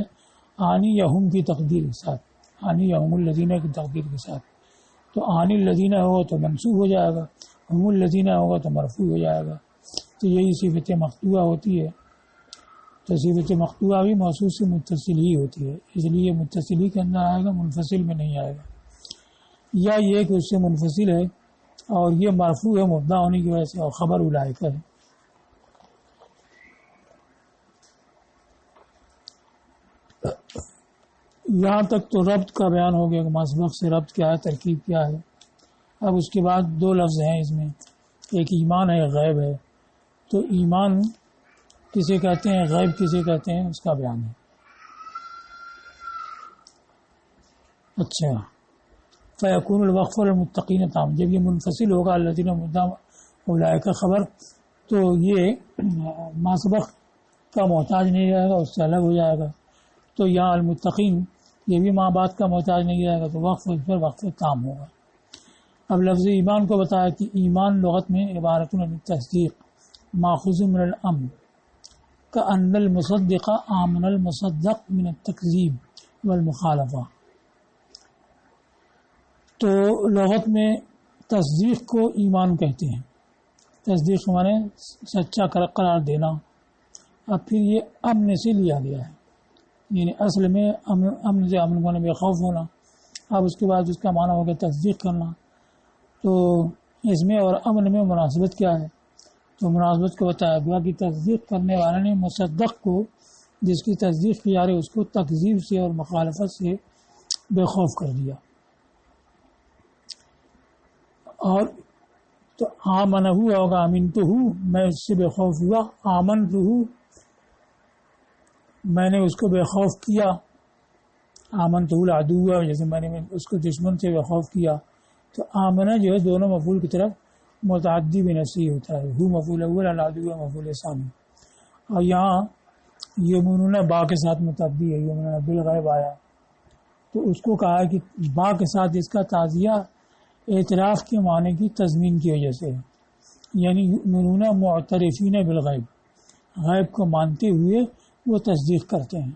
Speaker 1: آنی یا ہم کی تقدیر کے ساتھ، آنی یا ہم الذین کی تقدیر کے ساتھ۔ تو آنی الذین ہوگا تو منصوب ہو جائے گا، ہم الذین ہوگا تو مرفوع ہو جائے گا۔ تو یہی صفت مقطوعہ ہوتی ہے۔ تو صفت مقطوعہ بھی موصوف سے متصل ہی ہوتی ہے، اس لیے متصل ہی کے اندر آئے گا، منفصل میں نہیں آئے گا۔ یا یہ کہ اس سے منفصل ہے اور یہ مرفوع ہے مبتدا ہونے کی وجہ سے، اور خبر اولئک ہے۔ یہاں تک تو ربط کا بیان ہو گیا کہ ما سبق سے ربط کیا ہے، ترکیب کیا ہے۔ اب اس کے بعد دو لفظ ہیں اس میں، ایک ایمان ہے، غیب ہے۔ تو ایمان کسے کہتے ہیں، غیب کسے کہتے ہیں، اس کا بیان ہے۔ اچھا، فیکون الوقف المتقین تام، جب یہ منفصل ہوگا الذین مبتدا اولئک خبر، تو یہ ما سبق کا محتاج نہیں رہے گا، اس سے الگ ہو جائے گا۔ تو یہاں المتقین یہ بھی ماں بات کا محتاج نہیں رہے گا، تو وقف اس پر وقف کام ہوگا۔ اب لفظ ایمان کو بتایا کہ ایمان لغت میں عبارت عن تصدیق ماخوذ من الامن کأن المصدق آمن المصدق من التکذیب والمخالفہ۔ تو لغت میں تصدیق کو ایمان کہتے ہیں، تصدیق مانے سچا قرار دینا۔ اب پھر یہ امن سے لیا گیا ہے، یعنی اصل میں امن سے امن ہونے بے خوف ہونا، اب اس کے بعد اس کا معنی ہو گیا تصدیق کرنا۔ تو اس میں اور امن میں مناسبت کیا ہے؟ تو مناسبت کو بتایا گیا کہ تصدیق کرنے والے نے مصدق کو، جس کی تصدیق کی جا رہی ہے، اس کو تکذیب سے اور مخالفت سے بے خوف کر دیا۔ اور تو آمن ہوگا امن تو ہوں، میں اس سے بے خوف ہوا، آمن تو ہوں، میں نے اس کو بے خوف کیا، آمن تو العدو، جیسے میں نے اس کو دشمن سے بے خوف کیا۔ تو آمنہ جو ہے دونوں مفعول کی طرف متعدی بنفسی ہوتا ہے، ہو مفعول اول، العدو مفعول ثانی۔ اور یہاں یمنون با کے ساتھ متعدی ہے، یمنون بالغیب آیا، تو اس کو کہا ہے کہ با کے ساتھ اس کا تعزیہ اعتراف کے معنی کی تضمین کی وجہ سے، یعنی یؤمنون معترفین بالغیب، غیب کو مانتے ہوئے وہ تصدیق کرتے ہیں۔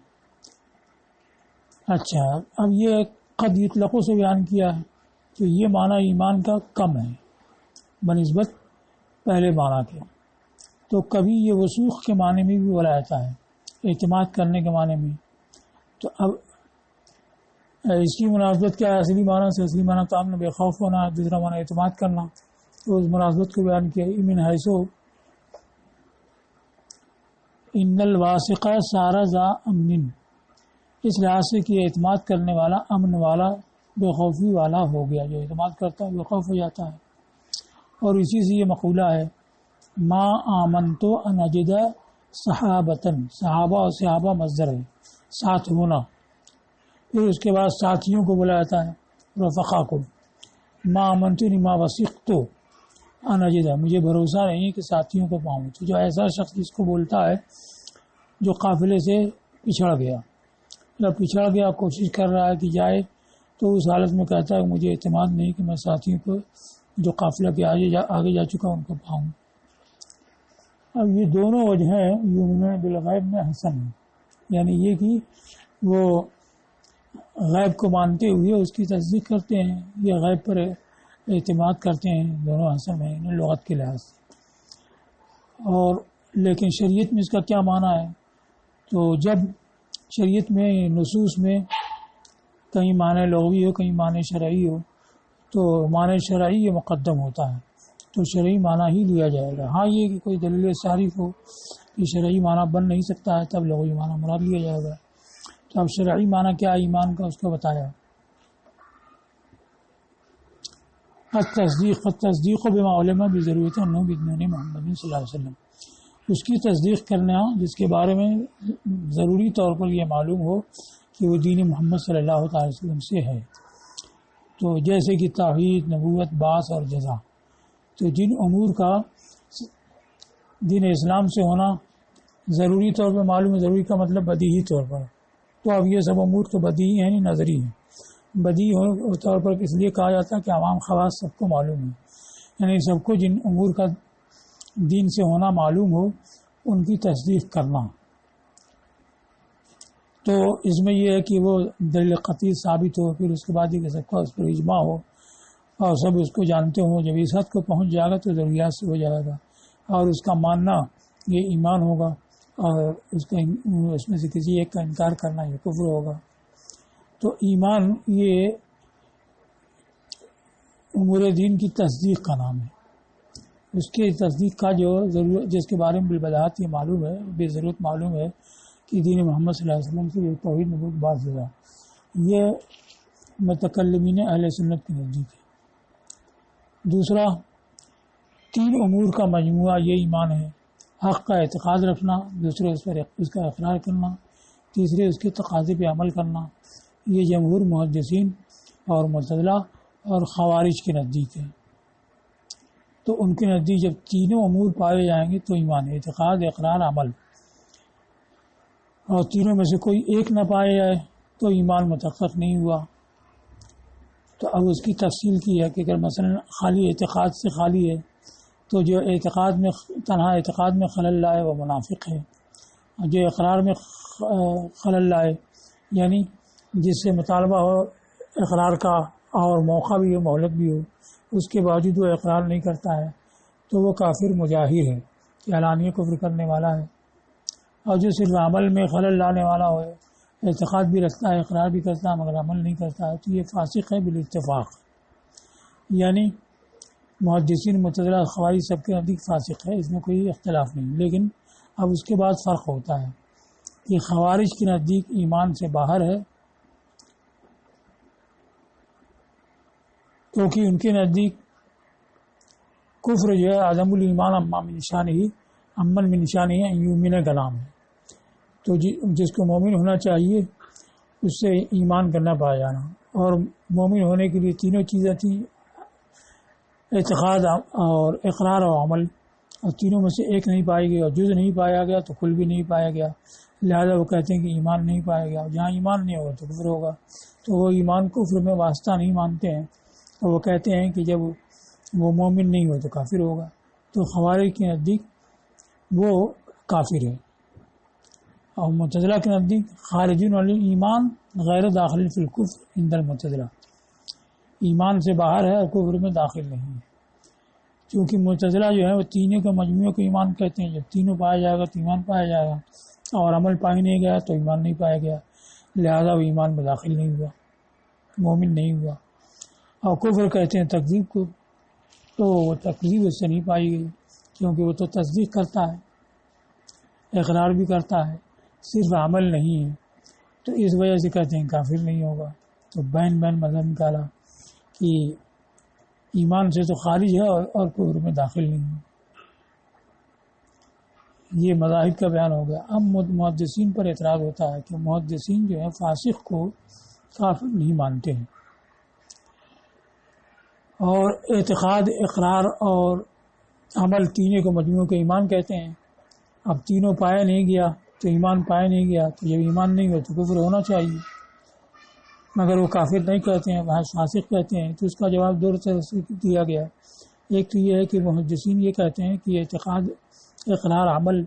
Speaker 1: اچھا، اب یہ قد یطلقوں سے بیان کیا ہے، تو یہ معنی ایمان کا کم ہے بنسبت پہلے معنی کے۔ تو کبھی یہ وثوق کے معنی میں بھی بولا جاتا ہے، اعتماد کرنے کے معنی میں۔ تو اب اس کی مناسبت کیا ہے اصلی معنی سے؟ اصلی معنی تو امن بے خوف ہونا ہے، دوسرا معنی اعتماد کرنا۔ تو اس مناسبت کو بیان کیا، من حیثو ان الواثق صار ذا امن، اس لحاظ سے کہ اعتماد کرنے والا امن والا، بے خوفی والا ہو گیا، جو اعتماد کرتا ہے بے خوف ہو جاتا ہے۔ اور اسی سے یہ مقولہ ہے ما آمنت ان اجد صحابتن، صحابہ اور صحابہ مصدر ہے، ساتھ ہونا۔ پھر اس کے بعد ساتھیوں کو بلایا جاتا ہے، رفقا کو۔ ما آمنت ما وثقت ان اجد، مجھے بھروسہ نہیں کہ ساتھیوں کو پاؤں۔ تو جو ایسا شخص جس کو بولتا ہے جو قافلے سے پچھڑ گیا، جب پچھڑ گیا کوشش کر رہا ہے کہ جائے، تو اس حالت میں کہتا ہے مجھے اعتماد نہیں کہ میں ساتھیوں کو جو قافلہ کے آگے جا چکا ان کو پاؤں۔ اب یہ دونوں وجہیں یؤمنون بالغیب میں حسن ہیں، یعنی یہ کہ وہ غیب کو مانتے ہوئے اس کی تصدیق کرتے ہیں، یہ غیب پر اعتماد کرتے ہیں، دونوں حسن ہیں لغت کے لحاظ سے۔ اور لیکن شریعت میں اس کا کیا معنی ہے؟ تو جب شریعت میں نصوص میں کہیں معنی لغوی ہو کہیں معنی شرعی ہو، تو معنی شرعی یہ مقدم ہوتا ہے، تو شرعی معنی ہی لیا جائے گا۔ ہاں یہ کہ کوئی دلیل صارف ہو کہ شرعی معنی بن نہیں سکتا ہے، تب لغوی معنی مراد لیا جائے گا۔ تو اب شرعی معنی کیا ہے ایمان کا، اس کو بتایا۔ التصدیق بما علم بضرورت انہ بدنون محمد صلی اللہ علیہ وسلم، اس کی تصدیق کرنا جس کے بارے میں ضروری طور پر یہ معلوم ہو کہ وہ دین محمد صلی اللہ تعالی وسلم سے ہے. تو جیسے کہ توحید، نبوت، بعث اور جزا. تو جن امور کا دین اسلام سے ہونا ضروری طور پر معلوم ہے، ضروری کا مطلب بدیہی طور پر، تو اب یہ سب امور تو بدیہی ہیں، نہیں نظری ہیں. بدیہی طور پر اس لیے کہا جاتا ہے کہ عوام خواص سب کو معلوم ہے، یعنی سب کو جن امور کا دین سے ہونا معلوم ہو ان کی تصدیق کرنا. تو اس میں یہ ہے کہ وہ دلیل قطعی ثابت ہو، پھر اس کے بعد یہ سب کا اس پر اجماع ہو اور سب اس کو جانتے ہوں. جب اس حد کو پہنچ جائے گا تو ضروریات سے ہو جائے گا اور اس کا ماننا یہ ایمان ہوگا، اور اس میں سے کسی ایک کا انکار کرنا یہ کفر ہوگا. تو ایمان یہ امور دین کی تصدیق کا نام ہے. اس کی تصدیق کا جو ضرورت، جس کے بارے میں بالبداہت یہ معلوم ہے، بے ضرورت معلوم ہے کہ دین محمد صلی اللہ علیہ وسلم سے یہ توحید، نبوت، بعث، جزا، یہ متکلمین اہل سنت کے نزدیک ہے. دوسرا، 3 امور کا مجموعہ یہ ایمان ہے: حق کا اعتقاد رکھنا، دوسرے اس کا اقرار کرنا، تیسرے اس کے تقاضے پہ عمل کرنا. یہ جمہور محدثین اور معتزلہ اور خوارج کے نزدیک ہے. تو ان کے نزدیک جب تینوں امور پائے جائیں گے تو ایمان ہے: اعتقاد، اقرار، عمل. اور تینوں میں سے کوئی ایک نہ پائے جائے تو ایمان متحقق نہیں ہوا. تو اب اس کی تفصیل کی ہے کہ اگر مثلا خالی اعتقاد سے خالی ہے تو جو اعتقاد میں تنہا اعتقاد میں خلل لائے وہ منافق ہے، اور جو اقرار میں خلل لائے یعنی جس سے مطالبہ ہو اقرار کا اور موقع بھی ہو، مہلت بھی ہو، اس کے باوجود وہ اقرار نہیں کرتا ہے تو وہ کافر مجاہر ہے کہ اعلانیہ کفر کرنے والا ہے. اور جو صرف عمل میں خلل لانے والا ہو، اعتقاد بھی رکھتا ہے، اقرار بھی کرتا ہے مگر عمل نہیں کرتا ہے، تو یہ فاسق ہے بالاتفاق. یعنی محدثین، معتزلہ، خوارج سب کے نزدیک فاسق ہے، اس میں کوئی اختلاف نہیں. لیکن اب اس کے بعد فرق ہوتا ہے کہ خوارج کے نزدیک ایمان سے باہر ہے، کیونکہ ان کے نزدیک کفر جو ہے عدم الایمان امن من نشانی ہے یومن کلام ہے. تو جس کو مومن ہونا چاہیے اس سے ایمان کرنا پایا جانا، اور مومن ہونے کے لیے تینوں چیزیں تھیں: اعتقاد اور اقرار اور عمل، اور تینوں میں سے ایک نہیں پائی گئی اور جز نہیں پایا گیا تو کل بھی نہیں پایا گیا. لہذا وہ کہتے ہیں کہ ایمان نہیں پایا گیا، اور جہاں ایمان نہیں ہوگا تو کفر ہوگا. تو وہ ایمان کفر میں واسطہ نہیں مانتے ہیں، اور وہ کہتے ہیں کہ جب وہ مومن نہیں ہو تو کافر ہوگا. تو خوارج کے نزدیک وہ کافر ہے، اور معتزلہ کے نزدیک خارجون علی ایمان غیر داخل فی الکفر عند المعتزلہ، ایمان سے باہر ہے اور کفر میں داخل نہیں ہے. کیونکہ معتزلہ جو ہے وہ تینوں کے مجموعے کو ایمان کہتے ہیں. جب تینوں پایا جائے گا تو ایمان پایا جائے گا، اور عمل پائی نہیں گیا تو ایمان نہیں پایا گیا، لہذا وہ ایمان میں داخل نہیں ہوا، مومن نہیں ہوا. اور کفر کہتے ہیں تکذیب کو، تو وہ تکذیب اس سے نہیں پائی گئی کیونکہ وہ تو تصدیق کرتا ہے، اقرار بھی کرتا ہے، صرف عمل نہیں ہے. تو اس وجہ سے کہتے ہیں کافر نہیں ہوگا. تو بین مذہب نکالا کہ ایمان سے تو خارج ہے اور کفر میں داخل نہیں ہے. یہ مذاہب کا بیان ہو گیا. اب محدثین پر اعتراض ہوتا ہے کہ محدثین جو ہے فاسق کو کافر نہیں مانتے ہیں، اور اعتقاد، اقرار اور عمل تینوں کو مجموعے کو ایمان کہتے ہیں. اب تینوں پایا نہیں گیا تو ایمان پایا نہیں گیا، تو جب ایمان نہیں ہو تو کفر ہونا چاہیے، مگر وہ کافر نہیں کہتے ہیں، وہ فاسق کہتے ہیں. تو اس کا جواب دو طرح سے دیا گیا. ایک تو یہ ہے کہ محدثین یہ کہتے ہیں کہ اعتقاد، اقرار، عمل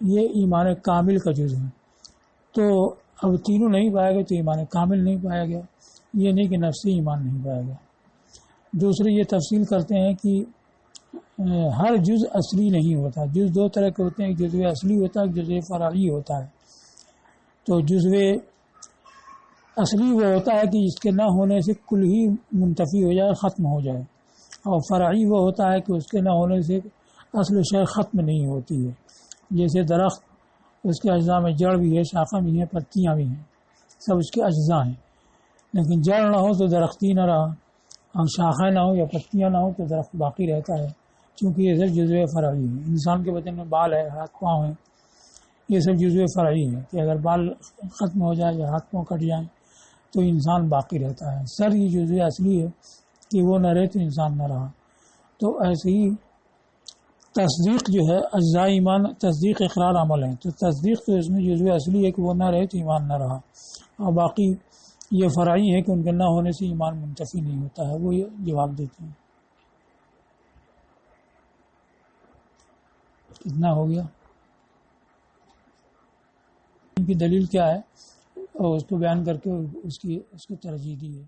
Speaker 1: یہ ایمان کامل کا جز ہے. تو اب تینوں نہیں پایا گیا تو ایمان کامل نہیں پایا گیا، یہ نہیں کہ نفسی ایمان نہیں پایا گیا. دوسرے یہ تفصیل کرتے ہیں کہ ہر جز اصلی نہیں ہوتا. جز دو طرح کے ہوتے ہیں، ایک جزو اصلی ہوتا ہے، ایک جزو فرعی ہوتا ہے. تو جزو اصلی وہ ہوتا ہے کہ جس کے نہ ہونے سے کل ہی منتفی ہو جائے، ختم ہو جائے، اور فرعی وہ ہوتا ہے کہ اس کے نہ ہونے سے اصل شے ختم نہیں ہوتی ہے. جیسے درخت، اس کے اجزاء میں جڑ بھی ہے، شاخیں بھی ہیں، پتیاں بھی ہیں، سب اس کے اجزاء ہیں. لیکن جڑ نہ ہو تو درخت ہی نہ رہا، اور شاخیں نہ ہو یا پتیاں نہ ہو تو درخت باقی رہتا ہے. چونکہ یہ سب جزو فرعی ہیں. انسان کے بدن میں بال ہے، ہاتھ پاؤں ہیں، یہ سب جزو فرعی ہیں کہ اگر بال ختم ہو جائے یا ہاتھ پاؤں کٹ جائیں تو انسان باقی رہتا ہے. سر یہ جزو اصلی ہے کہ وہ نہ رہے تو انسان نہ رہا. تو ایسے ہی تصدیق جو ہے اجزاء ایمان، تصدیق اقرار عمل ہے. تو تصدیق تو اس میں جزو اصلی ہے کہ وہ نہ رہے تو ایمان نہ رہا، اور باقی یہ فرعی ہے کہ ان کے نہ ہونے سے ایمان منتفی نہیں ہوتا ہے. وہ یہ جواب دیتے ہیں. کتنا ہو گیا؟ ان کی دلیل کیا ہے اور اس کو بیان کر کے اس کو ترجیح دی ہے.